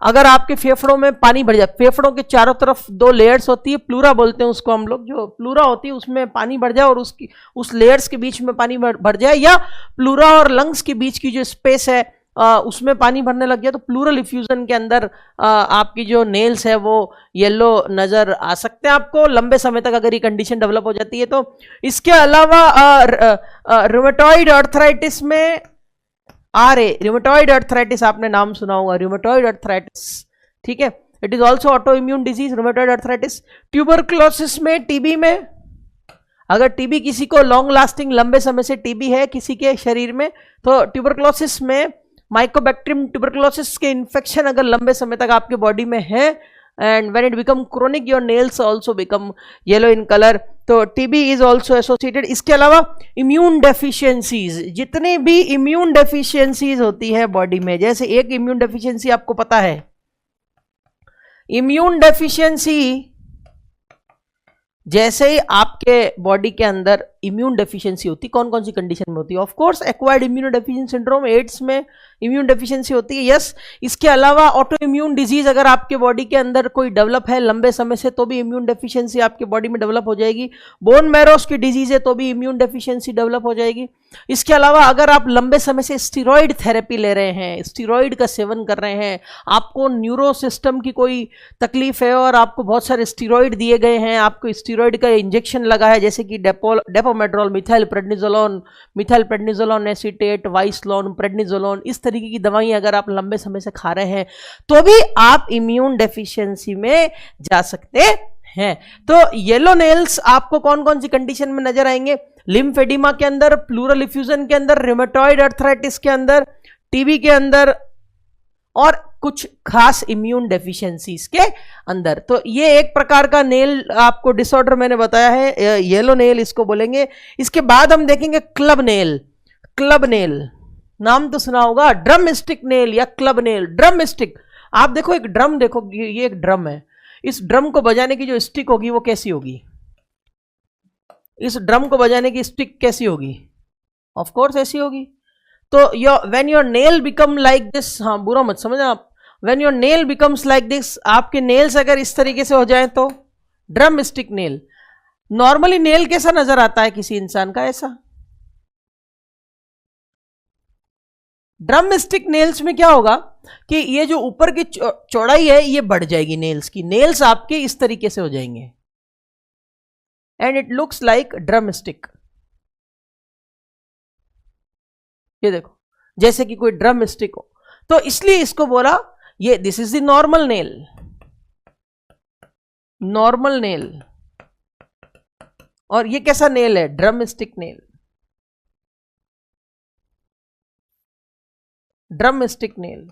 अगर आपके फेफड़ों में पानी भर जाए, फेफड़ों के चारों तरफ दो लेयर्स होती है, प्लूरा बोलते हैं उसको हम लोग, जो प्लूरा होती है उसमें पानी भर जाए और उसकी उस लेयर्स के बीच में पानी भर जाए, या प्लूरा और लंग्स के बीच की जो स्पेस है उसमें पानी भरने लग गया, तो प्लूरल इफ्यूजन के अंदर आपकी जो नेल्स है वो येलो नजर आ सकते हैं आपको लंबे समय तक, अगर ये कंडीशन डेवलप हो जाती है तो। इसके अलावा रूमेटॉइड आर्थराइटिस में रूमेटॉइड आर्थराइटिस आपने नाम सुना होगा, रूमेटॉइड आर्थराइटिस। ठीक है, it is also auto immune disease, rheumatoid arthritis. Tuberculosis में, टीबी में, अगर टीबी किसी को लॉन्ग लास्टिंग लंबे समय से टीबी है किसी के शरीर में, तो ट्यूबरक्लोसिस में माइकोबैक्टीरियम ट्यूबरक्लोसिस के इन्फेक्शन अगर लंबे समय तक आपके बॉडी में है, and when it become chronic your nails also become yellow in colour, तो टीबी इज ऑल्सो एसोसिएटेड। इसके अलावा इम्यून डेफिशिएंसीज, जितनी भी इम्यून डेफिशिएंसीज होती है बॉडी में, जैसे एक इम्यून डेफिशिएंसी आपको पता है, इम्यून डेफिशिएंसी जैसे ही आपके बॉडी के अंदर इम्यून डेफिशिएंसी होती, कौन कौन सी कंडीशन में होती है? Of course acquired immunodeficiency syndrome, AIDS में इम्यून डेफिशिएंसी होती है, यस। इसके अलावा ऑटो इम्यून डिजीज अगर आपके बॉडी के अंदर कोई डेवलप है लंबे समय से, तो भी इम्यून डेफिशिएंसी आपके बॉडी में डेवलप हो जाएगी। बोन मैरोस की डिजीज है तो भी इम्यून डेफिशिएंसी डेवलप हो जाएगी। इसके अलावा अगर आप लंबे समय से स्टीरॉयड थेरेपी ले रहे हैं, स्टीरॉयड का सेवन कर रहे हैं, आपको न्यूरो सिस्टम की कोई तकलीफ है और आपको बहुत सारे स्टीरॉयड दिए गए हैं, आपको स्टीरॉयड का इंजेक्शन लगा है, जैसे कि डेपोमेड्रोल, मिथाइल प्रेडनिजोलोन, मिथाइल प्रेडनिजोलोन एसीटेट, वाइसलोन, प्रेडनिजोलोन, इस तरीके की दवाएं अगर आप लंबे समय से खा रहे हैं, तो भी आप इम्यून डेफिशिएंसी में जा सकते हैं। तो येलो नेल्स आपको कौन कौन सी कंडीशन में नजर आएंगे? लिम्फेडिमा के अंदर, प्लूरल इफ्यूजन के अंदर, रूमेटॉइड आर्थराइटिस के अंदर, टीबी के अंदर, और कुछ खास इम्यून डेफिशिएंसीज के अंदर। तो ये एक प्रकार का नेल आपको डिसऑर्डर मैंने बताया है, येलो नेल इसको बोलेंगे। इसके बाद हम देखेंगे क्लब नेल। क्लब नेल नाम तो सुना होगा, ड्रम स्टिक नेल या क्लब नेल। ड्रम स्टिक, आप देखो एक ड्रम, देखो ये एक ड्रम है, इस ड्रम को बजाने की जो स्टिक होगी वो कैसी होगी? इस ड्रम को बजाने की स्टिक कैसी होगी? ऑफ कोर्स ऐसी होगी। तो when your nail become like this, हाँ बुरा मत समझना आप, when your nail becomes like this, आपके नेल्स अगर इस तरीके से हो जाए तो drum stick nail. Normally nail कैसा नजर आता है किसी इंसान का? ऐसा। ड्रम स्टिक नेल्स में क्या होगा कि ये जो ऊपर की चौड़ाई है ये बढ़ जाएगी नेल्स की, नेल्स आपके इस तरीके से हो जाएंगे, and it looks like drum stick. ये देखो जैसे कि कोई ड्रम स्टिक हो, तो इसलिए इसको बोला ये this is the normal nail, normal nail. और ये कैसा नेल है? Drumstick nail, drumstick nail.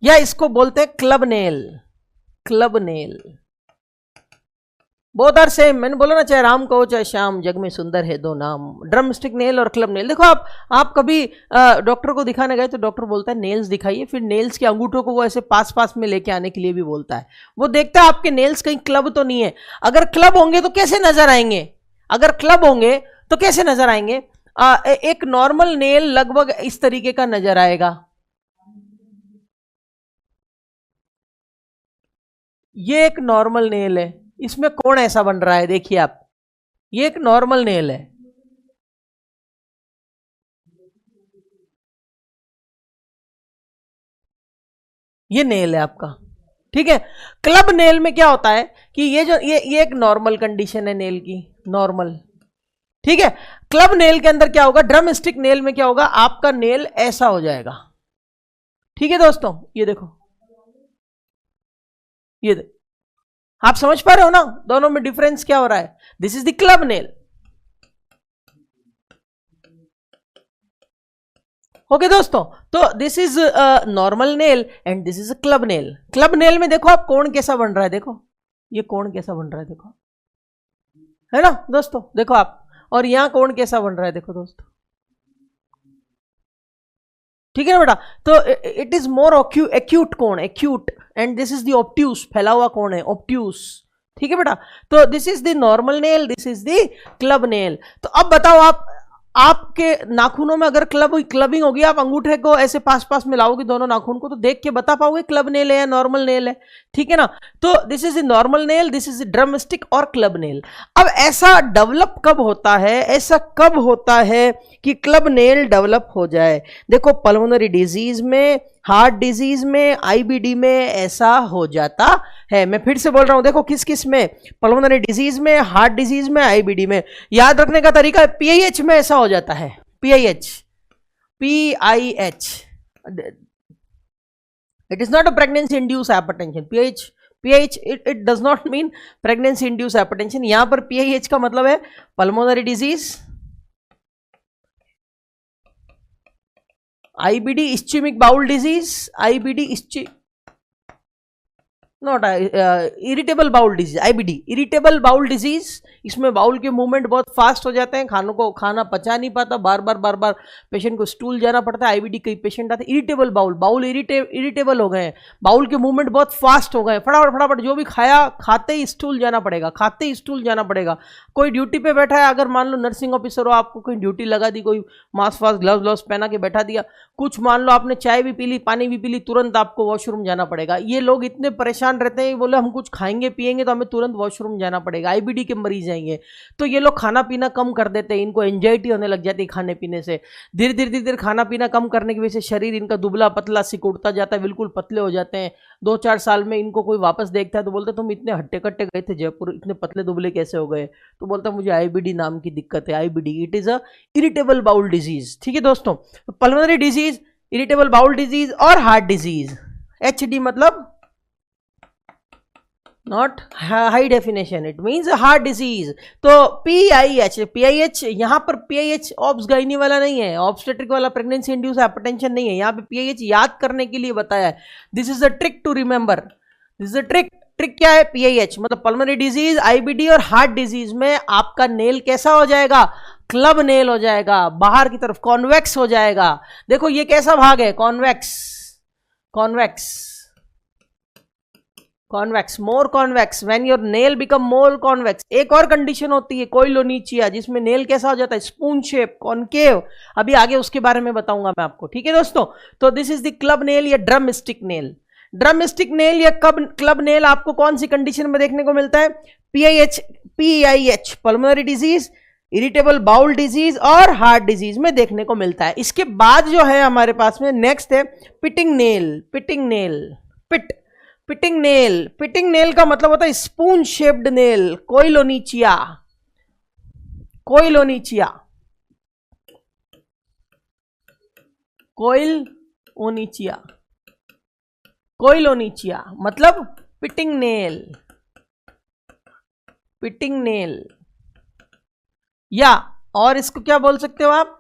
या इसको बोलते हैं club nail. Club nail both are same. मैंने बोला ना, चाहे राम कहो चाहे श्याम, जग में सुंदर है दो नाम। ड्रम स्टिक नेल और क्लब नेल। देखो आप कभी डॉक्टर को दिखाने गए तो डॉक्टर बोलता है नेल्स दिखाइए, फिर नेल्स के अंगूठों को वो ऐसे पास पास में लेके आने के लिए भी बोलता है। वो देखता है आपके नेल्स कहीं क्लब तो नहीं है। अगर क्लब होंगे तो कैसे नजर आएंगे? अगर क्लब होंगे तो कैसे नजर आएंगे? एक नॉर्मल नेल लगभग इस तरीके का नजर आएगा। ये एक नॉर्मल नेल है, इसमें कौन ऐसा बन रहा है? देखिए आप, ये एक नॉर्मल नेल है। ये नेल है आपका, ठीक है। क्लब नेल में क्या होता है कि ये जो ये एक नॉर्मल कंडीशन है नेल की, नॉर्मल, ठीक है। क्लब नेल के अंदर क्या होगा? ड्रम स्टिक नेल में क्या होगा? आपका नेल ऐसा हो जाएगा, ठीक है दोस्तों। ये देखो, ये देखो, आप समझ पा रहे हो ना दोनों में डिफरेंस क्या हो रहा है? This is the club nail. Okay दोस्तों, तो this is normal nail and this is a club nail. Club nail में देखो आप कोण कैसा बन रहा है, देखो ये कोण कैसा बन रहा है, देखो, है ना दोस्तों? देखो आप, और यहां कोण कैसा बन रहा है, देखो दोस्तों, ठीक है ना बेटा? तो इट इज मोर एक्यूट कोण, acute, and this is the obtuse, फैला हुआ कोण है, ऑब्ट्यूस, ठीक है बेटा? तो this is the normal nail, this is the club nail. तो अब बताओ आप, आपके नाखूनों में अगर क्लबिंग होगी, आप अंगूठे को ऐसे पास पास मिलाओगे दोनों नाखून को, तो देख के बता पाओगे क्लब नेल है या नॉर्मल नेल है, ठीक है ना? तो this is the normal nail, this is the drum stick और क्लब नेल। अब ऐसा डेवलप कब होता है, ऐसा कब होता है कि क्लब नेल डेवलप हो जाए? देखो, पल्मोनरी डिजीज में, हार्ट डिजीज में, आईबीडी में ऐसा हो जाता है। मैं फिर से बोल रहा हूं, देखो किस किस में? पल्मोनरी डिजीज में, हार्ट डिजीज में, आईबीडी में। याद रखने का तरीका, पीआईएच में ऐसा हो जाता है, PIH, PIH. It is not a pregnancy induce hypertension. PIH it does not mean pregnancy induce hypertension. यहां पर पीआईएच का मतलब है pulmonary disease, IBD ischemic bowel disease, IBD not irritable bowel disease, IBD irritable bowel disease. इसमें bowl के movement बहुत fast हो जाते हैं, खानों को खाना पचा नहीं पाता, बार बार पेशेंट को स्टूल जाना पड़ता है। IBD कई पेशेंट आते हैं, इरिटेबल बाउल इरिटेबल हो गए हैं, बाउल के मूवमेंट बहुत फास्ट हो गए, फटाफट जो भी खाया खाते ही स्टूल जाना पड़ेगा, खाते ही स्टूल जाना पड़ेगा। कोई ड्यूटी पे बैठा है, अगर मान लो नर्सिंग ऑफिसर हो, आपको कोई ड्यूटी लगा दी, कोई मास्क वास्क ग्लव्स पहना के बैठा दिया, कुछ मान लो आपने चाय भी पी ली, पानी भी पी ली, तुरंत आपको वॉशरूम जाना पड़ेगा। ये लोग इतने परेशान रहते हैं, बोले हम कुछ खाएंगे पिएंगे तो हमें तुरंत वॉशरूम जाना पड़ेगा। IBD के मरीज जाएंगे, तो ये लोग खाना पीना कम कर देते हैं, इनको एंजाइटी होने लग जाती है खाने पीने से। धीरे धीरे खाना पीना कम करने की वजह से शरीर इनका दुबला पतला सिकुड़ता जाता है, बिल्कुल पतले हो जाते हैं। 2-4 साल में इनको कोई वापस देखता है तो बोलते तुम इतने हट्टे कट्टे गए थे जयपुर, इतने पतले दुबले कैसे हो गए? तो बोलता मुझे IBD नाम की दिक्कत है। IBD it is a irritable bowel disease, ठीक है दोस्तों? Pulmonary disease, irritable bowel disease और हार्ट डिजीज। HD मतलब not high definition, it means heart disease. तो PIH यहाँ पर PIH ऑब्स गाइनी वाला नहीं है, ऑब्स्टेट्रिक वाला प्रेगनेंसी इंड्यूस हाइपरटेंशन नहीं है, यहाँ पे PIH याद करने के लिए बताया है। This is a trick to remember, this is a trick क्या है? PIH मतलब पल्मोनरी डिजीज, IBD और हार्ट डिजीज में आपका नेल कैसा हो जाएगा? क्लब नेल हो जाएगा, बाहर की तरफ कॉन्वेक्स हो जाएगा। देखो ये कैसा भाग है? Convex, more convex, when your nail become more convex. एक और कंडीशन होती है कोइलोनीचिया, जिसमें नेल कैसा हो जाता है? Spoon shape, concave. अभी आगे उसके बारे में बताऊंगा मैं आपको, ठीक है दोस्तों? तो this is the club nail या drumstick nail. Drumstick nail या क्लब नेल आपको कौन सी कंडीशन में देखने को मिलता है? PIH pulmonary disease, irritable bowel disease और हार्ट डिजीज में देखने को मिलता है। इसके बाद जो है हमारे पास में नेक्स्ट है पिटिंग नेल का मतलब होता है स्पून शेप्ड नेल, कोइलोनीचिया। मतलब पिटिंग नेल, या और इसको क्या बोल सकते हो आप?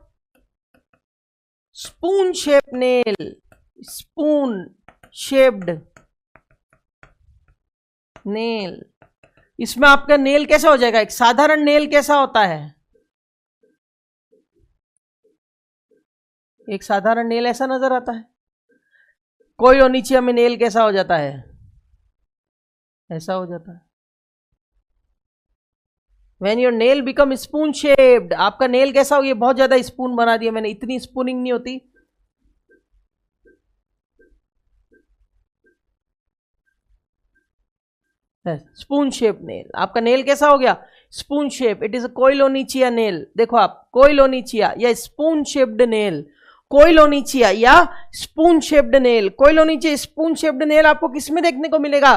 Spoon shape nail, spoon shaped nail. इसमें आपका नेल कैसा हो जाएगा? एक साधारण नेल कैसा होता है? एक साधारण नेल ऐसा नजर आता है। कोइलोनिचिया में नेल कैसा हो जाता है? ऐसा हो जाता है। When your nail become spoon shaped, आपका नेल कैसा हो गया? बहुत ज्यादा स्पून बना दिया मैंने, इतनी स्पूनिंग नहीं होती। स्पून शेप नेल, आपका नेल कैसा हो गया? Spoon shape. It is a koilonychia nail. देखो आप, कोइलोनिचिया या स्पून शेप्ड नेल, कोइलोनिचिया या spoon shaped nail. Koilonychia spoon shaped nail आपको किस में देखने को मिलेगा?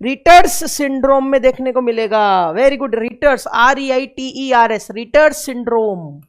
रिटर्स सिंड्रोम में देखने को मिलेगा। Very good, Reiter's, REITERS, Reiter's syndrome.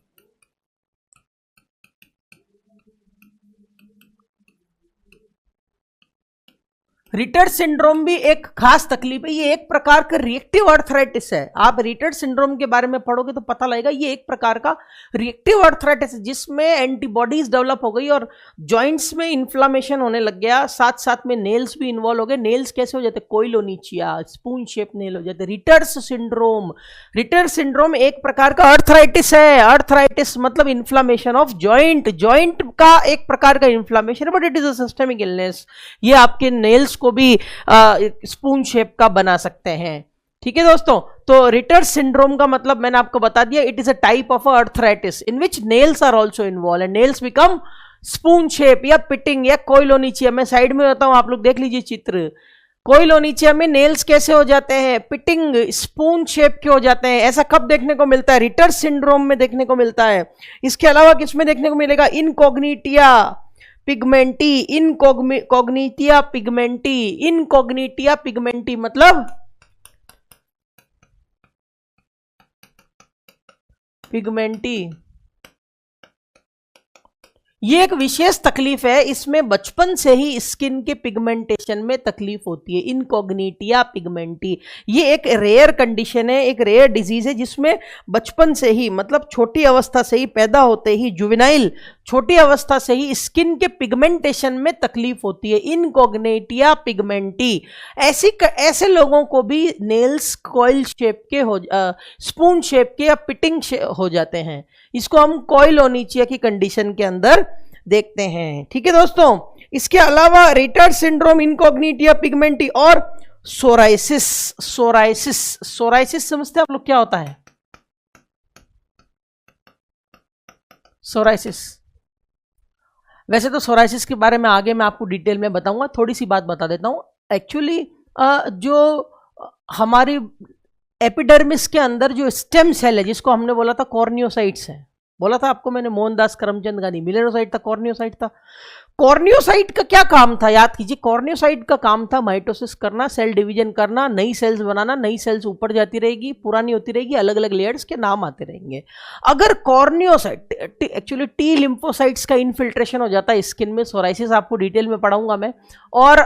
Reiter's syndrome भी एक खास तकलीफ है। ये एक प्रकार का रिएक्टिव अर्थराइटिस है। आप रिटर्ड सिंड्रोम के बारे में पढ़ोगे तो पता लगेगा, ये एक प्रकार का रिएक्टिव अर्थराइटिस है जिसमें एंटीबॉडीज डेवलप हो गई और जॉइंट्स में इन्फ्लामेशन होने लग गया, साथ साथ में नेल्स भी इन्वॉल्व हो गए। नेल्स कैसे हो जाते? कोइलोनिचिया, स्पून शेप नेल हो जाते। रिटर्ड सिंड्रोम, रिटर्ड सिंड्रोम एक प्रकार का अर्थराइटिस है। अर्थराइटिस मतलब इन्फ्लामेशन ऑफ जॉइंट, जॉइंट का एक प्रकार का इन्फ्लामेशन है, but it is a systemic illness. ये आपके नेल्स को भी स्पून शेप का बना सकते हैं। ठीक है दोस्तों, तो रिटर्ड सिंड्रोम का मतलब मैंने आपको बता दिया, it is a type of arthritis in which nails are also involve and nails become spoon shape या पिटिंग या कोइलोनिचिया। मैं साइड में होता हूं, आप लोग देख लीजिए चित्र। कोइलोनिचिया में नेल्स कैसे हो जाते हैं? पिटिंग, स्पून शेप के हो जाते हैं। ऐसा कब देखने को मिलता है? रिटर्ड सिंड्रोम में देखने को मिलता है। इसके अलावा किसमें देखने को मिलेगा? इनकॉग्निटिया पिगमेंटी, इनकॉग्निटिया पिगमेंटी। इनकॉग्निटिया पिगमेंटी मतलब पिगमेंटी। ये एक विशेष तकलीफ है, इसमें बचपन से ही स्किन के पिगमेंटेशन में तकलीफ होती है। इनकॉग्निटिया पिगमेंटी, ये एक रेयर कंडीशन है, एक रेयर डिजीज है जिसमें बचपन से ही, मतलब छोटी अवस्था से ही, पैदा होते ही, जुवेनाइल छोटी अवस्था से ही स्किन के पिगमेंटेशन में तकलीफ होती है। इनकॉग्निटिया पिगमेंटी। ऐसे लोगों को भी नेल्स कॉइल शेप के हो, स्पून शेप के या पिटिंग हो जाते हैं। इसको हम कोइलोनिचिया की कंडीशन के अंदर देखते हैं। ठीक है दोस्तों, इसके अलावा रिटर्ड सिंड्रोम, इनकॉग्निटिया पिगमेंटी और सोराइसिस। सोराइसिस, सोराइसिस समझते हैं आप लोग क्या होता है? सोराइसिस, वैसे तो सोराइसिस के बारे में आगे मैं आपको डिटेल में बताऊंगा, थोड़ी सी बात बता देता हूं। एक्चुअली जो हमारी एपिडर्मिस के अंदर जो स्टेम सेल है, जिसको हमने बोला था कॉर्नियोसाइट्स है, बोला था आपको मैंने, मोहनदास करमचंद गांधी, मिलेनोसाइट था, कॉर्नियोसाइट था। कॉर्नियोसाइट का क्या काम था? याद कीजिए, कॉर्नियोसाइट का काम था माइटोसिस करना, सेल डिवीजन करना, नई सेल्स बनाना। नई सेल्स ऊपर जाती रहेगी, पुरानी होती रहेगी, अलग अलग लेयर्स के नाम आते रहेंगे। अगर कॉर्नियोसाइट, एक्चुअली टी लिम्फोसाइट्स का इनफिल्ट्रेशन हो जाता है स्किन में, सोराइसिस आपको डिटेल में पढ़ाऊंगा मैं। और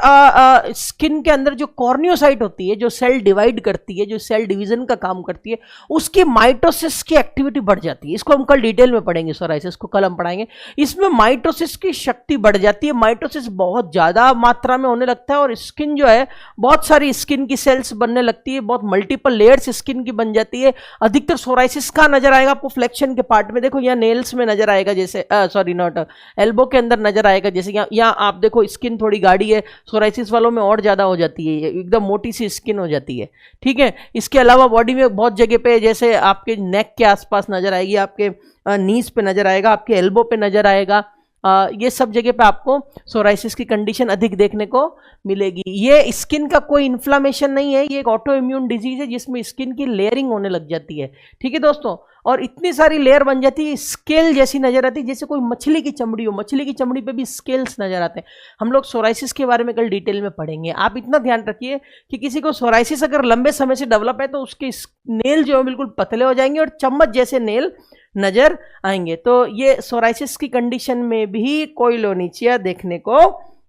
स्किन के अंदर जो कॉर्नियोसाइट होती है, जो सेल डिवाइड करती है, जो सेल डिवीजन का काम करती है, उसकी माइटोसिस की एक्टिविटी बढ़ जाती है। इसको हम कल डिटेल में पढ़ेंगे, सोराइसिस को कल हम पढ़ाएंगे। इसमें माइटोसिस की शक्ति बढ़ जाती है, माइटोसिस बहुत ज्यादा मात्रा में होने लगता है और स्किन जो है, बहुत सारी स्किन की सेल्स बनने लगती है, बहुत मल्टीपल लेयर्स स्किन की बन जाती है। अधिकतर सोराइसिस का नजर आएगा आपको फ्लेक्शन के पार्ट में। देखो यहाँ नेल्स में नजर आएगा, जैसे सॉरी नॉट, एल्बो के अंदर नजर आएगा। जैसे यहाँ आप देखो स्किन थोड़ी गाढ़ी है, सोराइसिस वालों में और ज्यादा हो जाती है, एकदम मोटी सी स्किन हो जाती है। ठीक है, इसके अलावा बॉडी में बहुत जगह पे, जैसे आपके नेक के आसपास नजर आएगी, आपके नीज पे नजर आएगा, आपके एल्बो पे नजर आएगा। ये सब जगह पे आपको सोराइसिस की कंडीशन अधिक देखने को मिलेगी। ये स्किन का कोई इन्फ्लामेशन नहीं है, ये एक ऑटो इम्यून डिजीज है जिसमें स्किन की लेयरिंग होने लग जाती है। ठीक है दोस्तों, और इतनी सारी लेयर बन जाती है, स्केल जैसी नजर आती है, जैसे कोई मछली की चमड़ी हो, मछली की चमड़ी पे भी स्केल्स नजर आते हैं। हम लोग सोराइसिस के बारे में कल डिटेल में पढ़ेंगे। आप इतना ध्यान रखिए कि किसी को सोराइसिस अगर लंबे समय से डेवलप है तो उसके नेल जो है बिल्कुल पतले हो जाएंगे और चम्मच जैसे नेल नजर आएंगे। तो ये सोराइसिस की कंडीशन में भी कोइलोनिचिया देखने को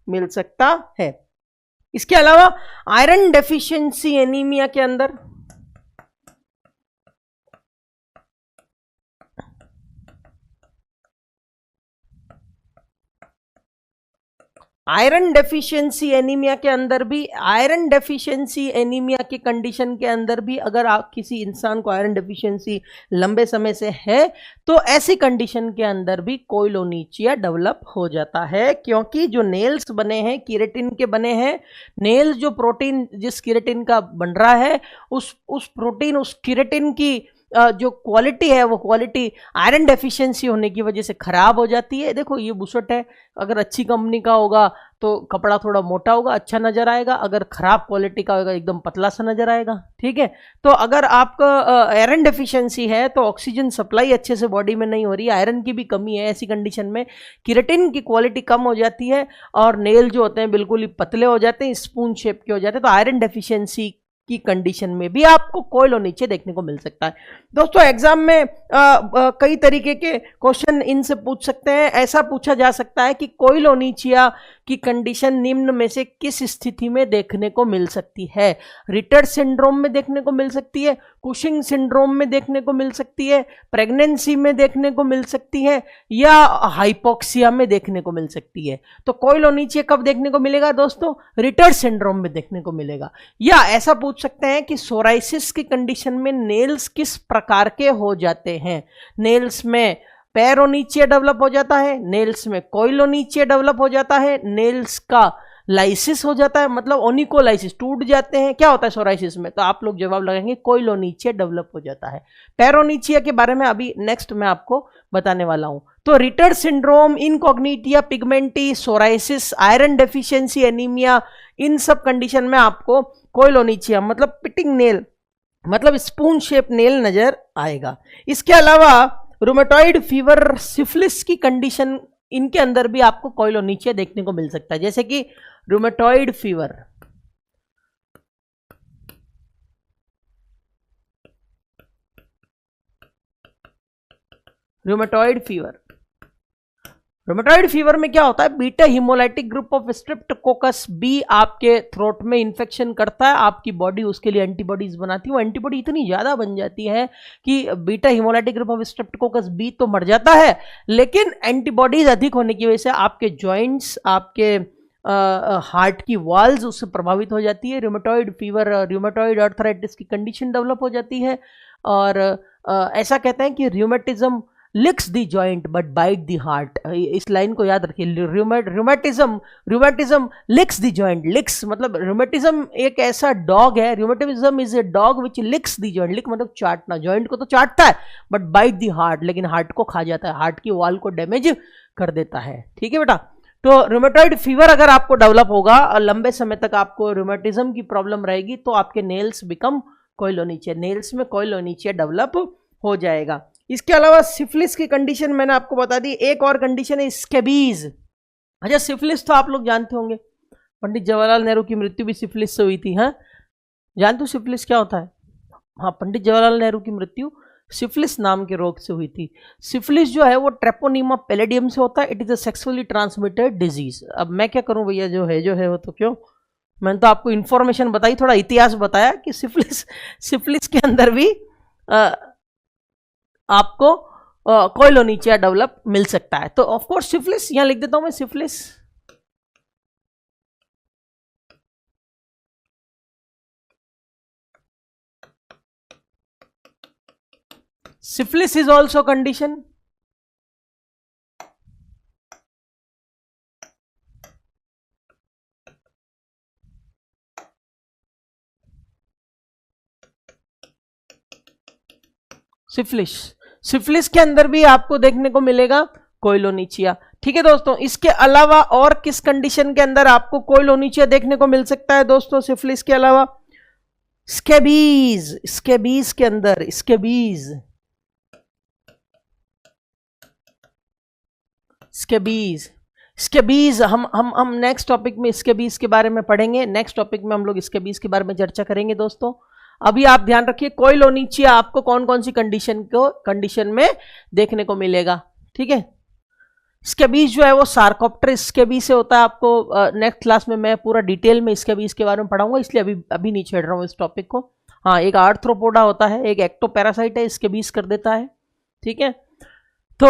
मिल सकता है। इसके अलावा आयरन डेफिशिएंसी एनीमिया के अंदर आयरन डेफिशिएंसी एनीमिया के अंदर भी, आयरन डेफिशिएंसी एनीमिया के कंडीशन के अंदर भी अगर आप किसी इंसान को आयरन डेफिशिएंसी लंबे समय से है तो ऐसी कंडीशन के अंदर भी कोइलोनीचिया डेवलप हो जाता है, क्योंकि जो नेल्स बने हैं केराटिन के बने हैं। नेल्स जो प्रोटीन जिस केराटिन का बन रहा है उस प्रोटीन उस केराटिन की जो क्वालिटी है वो क्वालिटी आयरन डेफिशिएंसी होने की वजह से खराब हो जाती है। देखो ये बुशर्ट है, अगर अच्छी कंपनी का होगा तो कपड़ा थोड़ा मोटा होगा, अच्छा नजर आएगा, अगर खराब क्वालिटी का होगा एकदम पतला सा नजर आएगा। ठीक है, तो अगर आपका आयरन डेफिशिएंसी है तो ऑक्सीजन सप्लाई अच्छे से बॉडी में नहीं हो रही है, आयरन की भी कमी है, ऐसी कंडीशन में केराटिन की क्वालिटी कम हो जाती है और नेल जो होते हैं बिल्कुल ही पतले हो जाते हैं, स्पून शेप के हो जाते हैं। तो आयरन डेफिशिएंसी की कंडीशन में भी आपको कोइलोनीचिया देखने को मिल सकता है। दोस्तों एग्जाम में कई तरीके के क्वेश्चन इनसे पूछ सकते हैं। ऐसा पूछा जा सकता है कि कोइलोनीचिया की कंडीशन निम्न में से किस स्थिति में देखने को मिल सकती है? रिटर्ड सिंड्रोम में देखने को मिल सकती है, कुशिंग सिंड्रोम में देखने को मिल सकती है, प्रेगनेंसी में देखने को मिल सकती है, या हाइपोक्सिया में देखने को मिल सकती है। तो कोइलोनीचिया कब देखने को मिलेगा दोस्तों? रिटर्ड सिंड्रोम में देखने को मिलेगा। या ऐसा पूछ सकते हैं कि सोराइसिस की कंडीशन में नेल्स किस प्रकार के हो जाते हैं? नेल्स में पेरोनीचिया डेवलप हो जाता है, नेल्स में कोइलोनीचिया डेवलप हो जाता है, नेल्स का लाइसिस हो जाता है, मतलब ओनिकोलाइसिस टूट जाते हैं। क्या होता है सोराइसिस में? तो आप लोग जवाब लगाएंगे कोइलोनीचिया डेवलप हो जाता है। पेरोनीचिया के बारे में अभी नेक्स्ट मैं आपको बताने वाला हूं। तो Reiter's syndrome, incontinentia pigmenti, psoriasis, iron deficiency anaemia, इन सब कंडीशन में आपको कोइलोनीचिया मतलब पिटिंग नेल मतलब स्पून शेप नेल नजर आएगा। इसके अलावा रूमेटॉइड फीवर, सिफिलिस की कंडीशन, इनके अंदर भी आपको कोइलोनीचिया देखने को मिल सकता है। जैसे कि rheumatoid fever, rheumatoid fever, rheumatoid fever में क्या होता है? Beta haemolytic group of streptococcus B आपके थ्रोट में इंफेक्शन करता है, आपकी बॉडी उसके लिए एंटीबॉडीज बनाती है। वो एंटीबॉडी इतनी ज्यादा बन जाती है कि beta haemolytic group of streptococcus B तो मर जाता है, लेकिन एंटीबॉडीज अधिक होने की वजह से आपके जॉइंट्स, आपके हार्ट की वॉल्स उससे प्रभावित हो जाती है। रूमेटॉइड फीवर, रूमेटॉइड आर्थराइटिस की कंडीशन डेवलप हो जाती है। और ऐसा कहते हैं कि rheumatism licks the joint but bite the heart. इस लाइन को याद रखिए, रूमेटिज्म लिक्स द जॉइंट। लिक्स मतलब रूमेटिज्म एक ऐसा डॉग है, rheumatism is a dog which licks the joint. Lick मतलब चाटना, जॉइंट को तो चाटता है बट बाइट द हार्ट, लेकिन हार्ट को खा जाता है, हार्ट की वॉल को डैमेज कर देता है। ठीक है बेटा, तो रूमेटॉइड फीवर अगर आपको डेवलप होगा और लंबे समय तक आपको रूमेटिज्म की प्रॉब्लम रहेगी तो आपके नेल्स बिकम कोइलोनीचिया, नेल्स में कोइलोनीचिया डेवलप हो जाएगा। इसके अलावा सिफिलिस की कंडीशन मैंने आपको बता दी। एक और कंडीशन है स्कैबीज। अच्छा, सिफिलिस तो आप लोग जानते होंगे, पंडित जवाहरलाल नेहरू की मृत्यु भी सिफिलिस से हुई थी। हाँ, जानते हो सिफिलिस क्या होता है? हाँ, पंडित जवाहरलाल नेहरू की मृत्यु सिफिलिस नाम के रोग से हुई थी। सिफिलिस जो है वो ट्रेपोनीमा पैलेडियम से होता है। It is a sexually transmitted disease. अब मैं क्या करूं भैया, जो है वो तो क्यों, मैंने तो आपको इन्फॉर्मेशन बताई, थोड़ा इतिहास बताया कि सिफिलिस के अंदर भी आपको कोइलोनीचिया डेवलप मिल सकता है। तो ऑफ कोर्स सिफिलिस यहां लिख देता हूं मैं, syphilis is also condition syphilis के अंदर भी आपको देखने को मिलेगा कोइलोनीचिया। ठीक है दोस्तों, इसके अलावा और किस कंडीशन के अंदर आपको कोइलोनीचिया देखने को मिल सकता है दोस्तों? सिफिलिस के अलावा स्कैबीज, स्कैबीज के अंदर स्कैबीज हम नेक्स्ट टॉपिक में स्कैबीज के बारे में पढ़ेंगे। नेक्स्ट टॉपिक में हम लोग स्कैबीज के बारे में चर्चा करेंगे दोस्तों। अभी आप ध्यान रखिए, कोइलोनीचिया आपको कौन कौन सी कंडीशन में देखने को मिलेगा। ठीक है, स्कैबीज जो है वो सार्कोप्टेरा स्कैबीज से होता है। आपको नेक्स्ट क्लास में मैं पूरा डिटेल में स्कैबीज के बारे में पढ़ाऊंगा, इसलिए अभी नहीं छेड़ रहा हूँ इस टॉपिक को। हाँ, एक आर्थ्रोपोडा होता है, एक एक्टोपैरासाइट है, स्कैबीज कर देता है। ठीक है, तो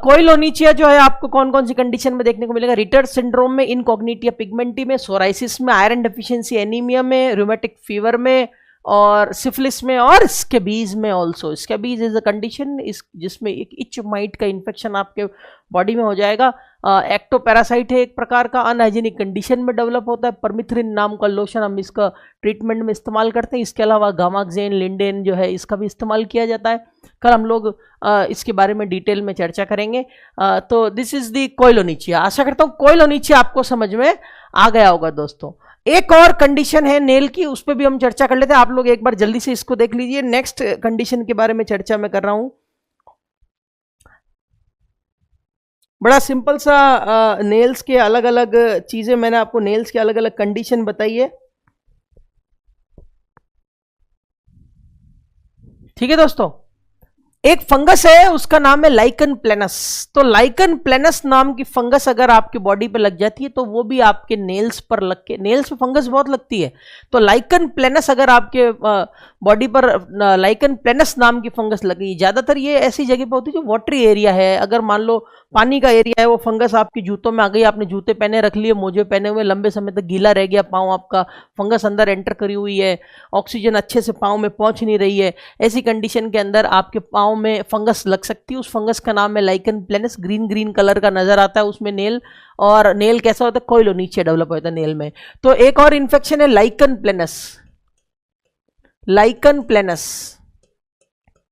कोइलोनीचिया जो है आपको कौन कौन सी कंडीशन में देखने को मिलेगा? रिटर्ड सिंड्रोम में, इनकॉग्निटिया पिगमेंटी में, सोराइसिस में, आयरन डेफिशिएंसी एनीमिया में, रूमेटिक फीवर में, और सिफिलिस में, और स्कैबीज में also. Scabies is a condition जिसमें एक इच माइट का इन्फेक्शन आपके बॉडी में हो जाएगा। एक्टोपैरासाइट है एक प्रकार का, अनहाइजीनिक कंडीशन में डेवलप होता है। परमिथ्रिन नाम का लोशन हम इसका ट्रीटमेंट में इस्तेमाल करते हैं। इसके अलावा गामाक्सेन, लिंडेन जो है इसका भी इस्तेमाल किया जाता है। कल हम लोग इसके बारे में डिटेल में चर्चा करेंगे। तो दिस इज दी कोइलोनीचिया। आशा करता हूँ कोइलोनीचिया आपको समझ में आ गया होगा दोस्तों। एक और कंडीशन है नेल की, उस पर भी हम चर्चा कर लेते हैं। आप लोग एक बार जल्दी से इसको देख लीजिए। नेक्स्ट कंडीशन के बारे में चर्चा मैं कर रहा हूं। बड़ा सिंपल सा नेल्स के अलग अलग चीजें मैंने आपको नेल्स के अलग अलग कंडीशन बताई है। ठीक है दोस्तों, एक फंगस है उसका नाम है लाइकन प्लेनस। तो लाइकन प्लेनस नाम की फंगस अगर आपकी बॉडी पे लग जाती है तो वो भी आपके नेल्स पर लग के, नेल्स पे फंगस बहुत लगती है, तो लाइकन प्लेनस अगर आपके बॉडी पर लाइकन प्लेनस नाम की फंगस लगी, ज्यादातर ये ऐसी जगह पे होती है जो वाटरी एरिया है। अगर मान लो पानी का एरिया है, वो फंगस आपके जूतों में आ गई, आपने जूते पहने रख लिए, मोजे पहने हुए, लंबे समय तक गीला रह गया पाँव आपका, फंगस अंदर एंटर करी हुई है, ऑक्सीजन अच्छे से पाँव में पहुंच नहीं रही है, ऐसी कंडीशन के अंदर आपके पाँव में फंगस लग सकती है। उस फंगस का नाम है lichen planus. Green green colour का नजर आता है उसमें नेल, और नेल कैसा होता है? कोइलोनीचिया डेवलप होता है नेल में। तो एक और इन्फेक्शन है लाइकन प्लेनस। लाइकन प्लेनस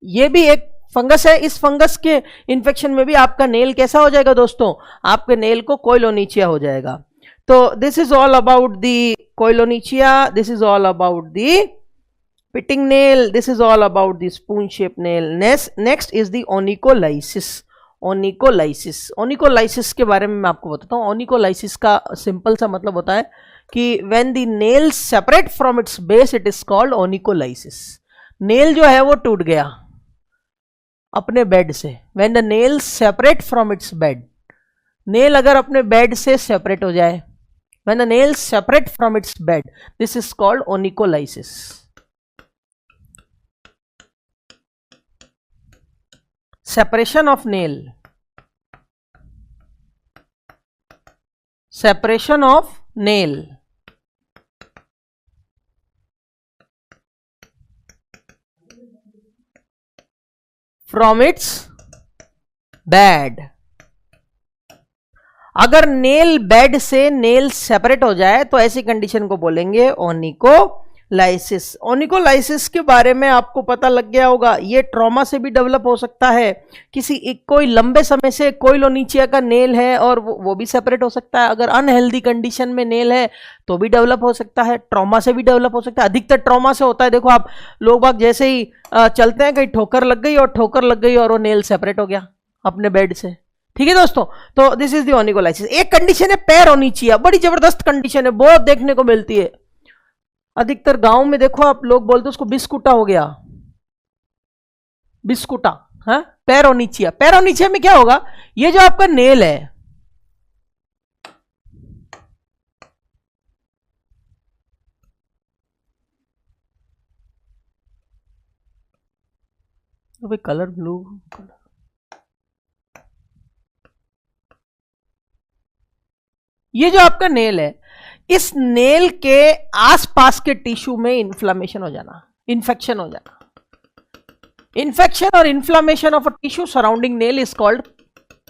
ये भी एक फंगस है। इस फंगस के इन्फेक्शन में भी आपका नेल कैसा हो जाएगा दोस्तों? आपके नेल को कोइलोनीचिया हो जाएगा। तो this is all about the koilonychia, this is all about the pitting nail, this is all about the spoon shaped nail. Next is the onycholysis. ओनिकोलाइसिस के बारे में मैं आपको बताता हूँ। ओनिकोलाइसिस का सिंपल सा मतलब होता है कि when the nail separate from its base it is called onycholysis. Nail जो है वो टूट गया अपने बेड से। When the nail separate from its bed, nail अगर अपने बेड से सेपरेट हो जाए, when the nail separate from its bed, this is called onycholysis. Separation of nail, separation of nail from its bed। अगर nail bed से nail separate हो जाए तो ऐसी कंडीशन को बोलेंगे ओनिकोलाइसिस। ओनिकोलाइसिस के बारे में आपको पता लग गया होगा, ये ट्रॉमा से भी डेवलप हो सकता है। कोई लंबे समय से कोइलोनीचिया का नेल है और वो भी सेपरेट हो सकता है। अगर अनहेल्दी कंडीशन में नेल है तो भी डेवलप हो सकता है, ट्रॉमा से भी डेवलप हो सकता है। अधिकतर ट्रॉमा से होता है। देखो आप लोग बाग जैसे ही चलते हैं, कहीं ठोकर लग गई और वो नेल सेपरेट हो गया अपने बेड से। ठीक है दोस्तों, तो दिस इज द ओनिकोलाइसिस। एक कंडीशन है पेरोनीचिया, बड़ी जबरदस्त कंडीशन है, बहुत देखने को मिलती है। अधिकतर गांव में देखो आप लोग बोलते उसको बिस्कुटा हो गया, बिस्कुटा। हाँ, पेरोनीचिया। पेरोनीचिया में क्या होगा? ये जो आपका नेल है, तो भाई कलर ब्लू, ये जो आपका नेल है, इस नेल के आसपास के टिश्यू में इन्फ्लामेशन हो जाना, इन्फेक्शन हो जाना। इन्फेक्शन और inflammation of a tissue surrounding nail is called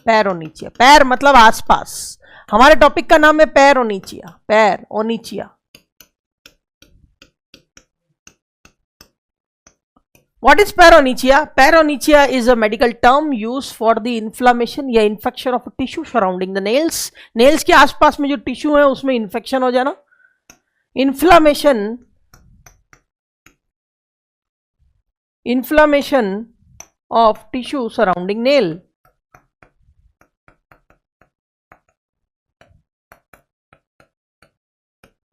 paronychia. पैर मतलब आसपास। हमारे टॉपिक का नाम है पेरोनीचिया, पेरोनीचिया। What is paronychia? Paronychia is a medical term used for the inflammation या infection of a tissue surrounding the nails. Nails के आसपास में जो टिश्यू है उसमें इन्फेक्शन हो जाना। Inflammation of tissue surrounding nail.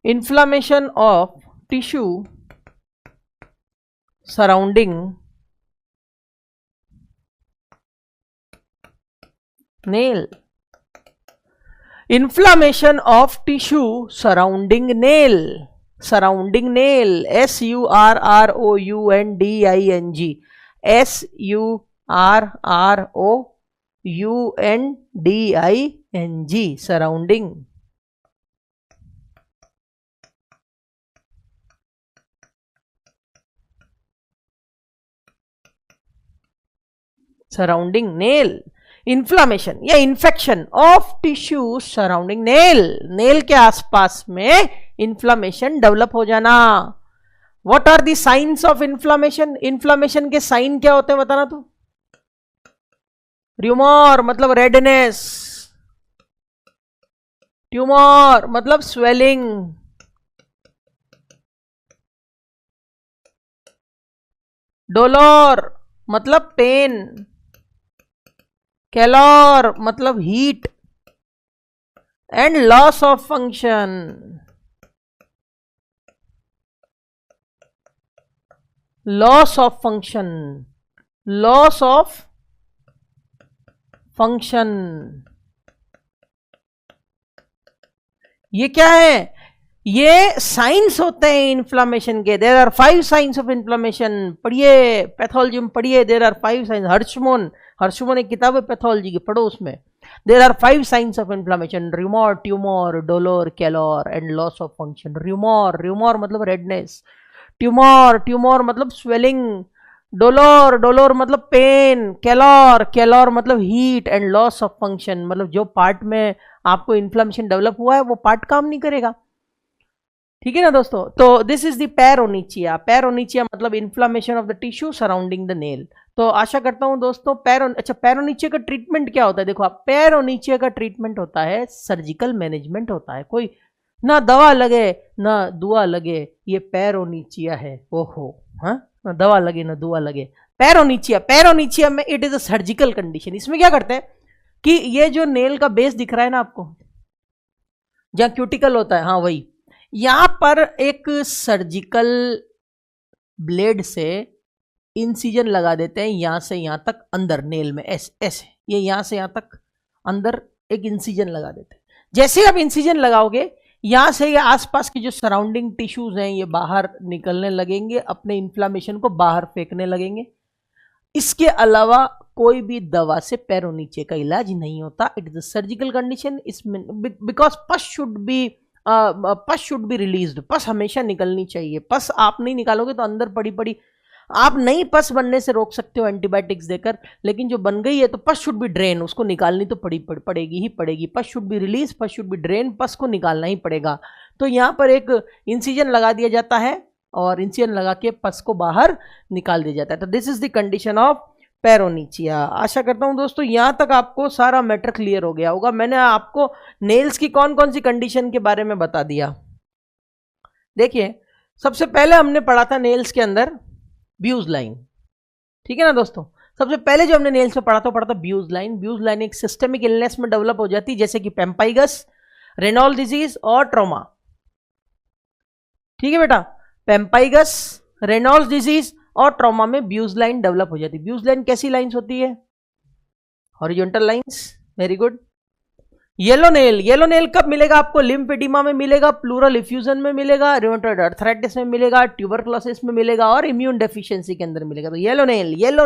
Inflammation of tissue surrounding nail. Inflammation of tissue surrounding nail. Surrounding nail. SURROUNDING. SURROUNDING. UNDING, surrounding. Surrounding nail. Inflammation या infection of tissue surrounding nail, nail के आसपास में inflammation develop हो जाना। What are the signs of inflammation? Inflammation के sign क्या होते हैं बताना तो। र्यूमर मतलब रेडनेस, ट्यूमर मतलब स्वेलिंग, डोलोर मतलब पेन, कैलोर मतलब heat, and loss of function. Loss of function, loss of function, ये क्या है? ये साइंस होते हैं इन्फ्लामेशन के। There are 5 signs of inflammation. पढ़िए, पैथोलॉजी में पढ़िए, देयर आर 5 साइंस। हर्षमोन एक किताब है पैथोलॉजी की, पढ़ो उसमें। There are 5 signs of inflammation: rubor, tumor, dolor, calor and loss of function. Rubor मतलब रेडनेस, ट्यूमर मतलब स्वेलिंग, डोलोर मतलब पेन, कैलोर मतलब heat, and loss of function मतलब जो पार्ट में आपको इन्फ्लामेशन डेवलप हुआ है वो पार्ट काम नहीं करेगा। ठीक है ना दोस्तों? तो दिस इज द पैरोनिचिया। पैरोनिचिया मतलब inflammation of the tissue surrounding the nail. तो आशा करता हूं दोस्तों पैरोनिचिया का ट्रीटमेंट क्या होता है? देखो आप, पैरोनिचिया का ट्रीटमेंट होता है सर्जिकल मैनेजमेंट होता है। कोई ना दवा लगे ना दुआ लगे, ये पैरोनिचिया है। ओहो, हाँ, ना दवा लगे ना दुआ लगे। पैरोनिचिया में it is a surgical condition. इसमें क्या करते हैं कि ये जो नेल का बेस दिख रहा है ना आपको, जहां क्यूटिकल होता है, हाँ वही, यहां पर एक सर्जिकल ब्लेड से इंसिजन लगा देते हैं, यहां से यहां तक अंदर नेल में, ऐसे ये यहां से यहां तक अंदर एक इंसिजन लगा देते हैं। जैसे आप इंसिजन लगाओगे, यहां से ये आसपास की जो सराउंडिंग टिश्यूज हैं ये बाहर निकलने लगेंगे, अपने इन्फ्लामेशन को बाहर फेंकने लगेंगे। इसके अलावा कोई भी दवा से पैरोनिचिया का इलाज नहीं होता। It is a surgical condition. इसमें बिकॉज पस शुड बी रिलीज्ड। पस हमेशा निकलनी चाहिए। पस आप नहीं निकालोगे तो अंदर पड़ी पड़ी, आप नहीं पस बनने से रोक सकते हो एंटीबायोटिक्स देकर, लेकिन जो बन गई है तो पस शुड बी ड्रेन, उसको निकालनी तो पड़ेगी ही पड़ेगी। पस शुड बी रिलीज, पस शुड बी ड्रेन, पस को निकालना ही पड़ेगा। तो यहाँ पर एक इंसिजन लगा दिया जाता है और इंसिजन लगा के पस को बाहर निकाल दिया जाता है। तो this is the condition of paronychia. आशा करता हूं दोस्तों यहां तक आपको सारा मैटर क्लियर हो गया होगा। मैंने आपको नेल्स की कौन कौन सी कंडीशन के बारे में बता दिया। देखिए, सबसे पहले हमने पढ़ा था नेल्स के अंदर ब्यूज लाइन। ठीक है ना दोस्तों? सबसे पहले जो हमने नेल्स में पढ़ा था ब्यूज लाइन। ब्यूज लाइन एक सिस्टेमिक इलनेस में डेवलप हो जाती है, जैसे कि पेम्पाइगस, रेनॉल डिजीज और ट्रॉमा। ठीक है बेटा, पेम्पाइगस, रेनॉल्ड्स डिजीज और ट्रॉमा में ब्यूज लाइन डेवलप हो जाती है। ब्यूज लाइन कैसी लाइंस होती है? Horizontal lines. Very good. Yellow nail कब मिलेगा आपको? लिम्फेडिमा में मिलेगा, प्लूरल इफ्यूजन में मिलेगा, रूमेटॉइड अर्थराइटिस में मिलेगा, ट्यूबरक्लोसिस में मिलेगा और इम्यून डेफिशिएंसी के अंदर मिलेगा। तो येलो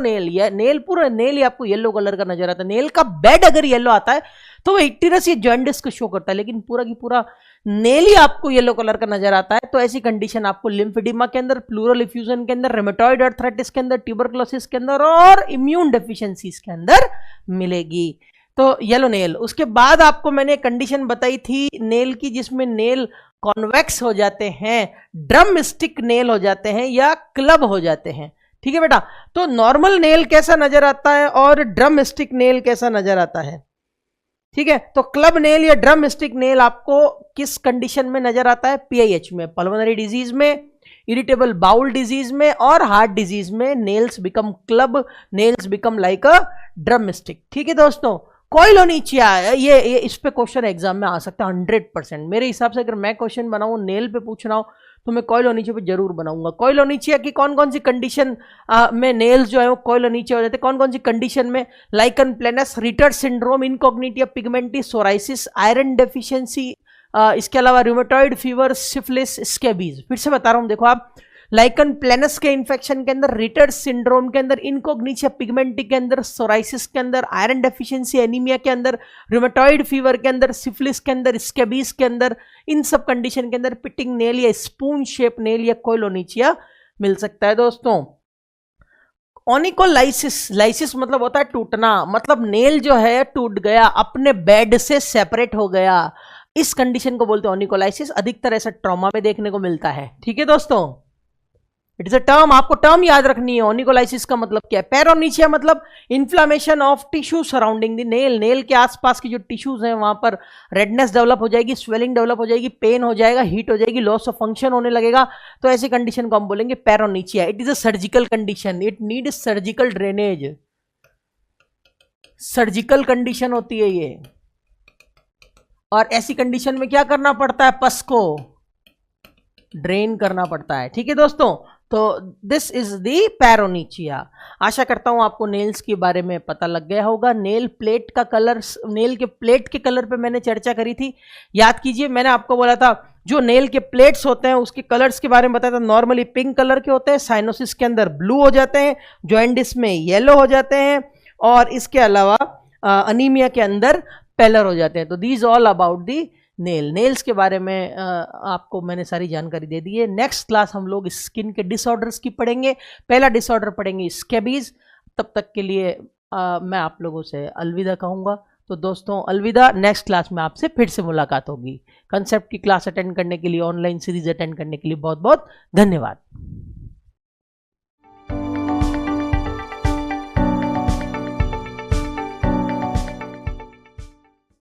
नेल पूरा नेल ही आपको येलो कलर का नजर आता है। नेल का बेड अगर येलो आता है तो वो इक्टिरस या जॉन्डिस को शो करता है, लेकिन पूरा की पूरा नेल ही आपको येलो कलर का नजर आता है। तो ऐसी कंडीशन आपको लिम्फेडिमा के अंदर, प्लूरल इफ्यूजन के अंदर, रूमेटॉइड अर्थराइटिस के अंदर, ट्यूबरक्लोसिस के अंदर और इम्यून डेफिशिएंसीज के अंदर मिलेगी। तो येलो नेल। उसके बाद आपको मैंने कंडीशन बताई थी नेल की, जिसमें नेल कॉन्वेक्स हो जाते हैं, ड्रम स्टिक नेल हो जाते हैं या क्लब हो जाते हैं। ठीक है बेटा? तो नॉर्मल नेल कैसा नजर आता है और ड्रम स्टिक नेल कैसा नजर आता है? ठीक है, तो क्लब नेल या ड्रम स्टिक नेल आपको किस कंडीशन में नजर आता है? पीआईएच में, पल्मोनरी डिजीज में, इरिटेबल बाउल डिजीज में और हार्ट डिजीज में nails become club, nails become like a drum stick. ठीक है दोस्तों? कोइलोनिचिया, ये इस पे क्वेश्चन एग्जाम में आ सकता है 100%। मेरे हिसाब से अगर मैं क्वेश्चन बनाऊं नेल पे पूछना हो तो मैं कोइलोनिचिया पे जरूर बनाऊंगा। कोइलोनिचिया की कौन कौन सी कंडीशन में नेल्स जो है वो कोइलोनिचिया हो जाते हैं? कौन कौन सी कंडीशन में? Lichen planus, Reiter's syndrome, incontinentia pigmenti, psoriasis, iron deficiency, इसके अलावा रूमेटॉइड फीवर, सिफिलिस, स्कैबीज। फिर से बता रहा हूं, देखो आप, लाइकन प्लेनस के इन्फेक्शन के अंदर, रिटर्ड सिंड्रोम के अंदर, इनकोग्निशिया पिगमेंटी के अंदर, सोराइसिस के अंदर, आयरन डेफिशिएंसी एनीमिया के अंदर, रूमेटॉइड फीवर के अंदर, सिफिलिस के अंदर, स्केबीज के अंदर, इन सब कंडीशन के अंदर पिटिंग नेल या स्पून शेप नेल या कोइलोनिचिया मिल सकता है दोस्तों। ओनिकोलाइसिस, लाइसिस मतलब होता है टूटना, मतलब नेल जो है टूट गया, अपने बेड से सेपरेट हो गया, इस कंडीशन को बोलते हैं ओनिकोलाइसिस। अधिकतर ऐसा ट्रॉमा में देखने को मिलता है। ठीक है दोस्तों, इट इज अ टर्म, आपको टर्म याद रखनी है। ओनिकोलाइसिस का मतलब क्या है? पेरोनिचिया मतलब inflammation of tissue surrounding the nail, nail के आसपास की जो टिश्यूज हैं वहां पर रेडनेस डेवलप हो जाएगी, स्वेलिंग डेवलप हो जाएगी, पेन हो जाएगा, हीट हो जाएगी, लॉस ऑफ फंक्शन होने लगेगा, तो ऐसी कंडीशन को हम बोलेंगे paronychia. It is a surgical condition, it need surgical drainage, surgical condition होती है ये। और ऐसी कंडीशन में क्या करना पड़ता है? पस को ड्रेन करना पड़ता है। ठीक है दोस्तों, तो दिस इज दी पेरोनिचिया। आशा करता हूं आपको नेल्स के बारे में पता लग गया होगा। नेल प्लेट का कलर, नेल के प्लेट के कलर पे मैंने चर्चा करी थी, याद कीजिए। मैंने आपको बोला था जो नेल के प्लेट्स होते हैं उसके कलर्स के बारे में बताया था। नॉर्मली पिंक कलर के होते हैं, साइनोसिस के अंदर ब्लू हो जाते हैं, जॉइंडिस में येलो हो जाते हैं, और इसके अलावा अनीमिया के अंदर पेलर हो जाते हैं। तो these all about the nail. Nails के बारे में आपको मैंने सारी जानकारी दे दी है। नेक्स्ट क्लास हम लोग स्किन के डिसऑर्डर्स की पढ़ेंगे। पहला डिसऑर्डर पढ़ेंगे स्केबीज। तब तक के लिए मैं आप लोगों से अलविदा कहूँगा। तो दोस्तों अलविदा, नेक्स्ट क्लास में आपसे फिर से मुलाकात होगी। कंसेप्ट की क्लास अटेंड करने के लिए, ऑनलाइन सीरीज अटेंड करने के लिए बहुत बहुत धन्यवाद।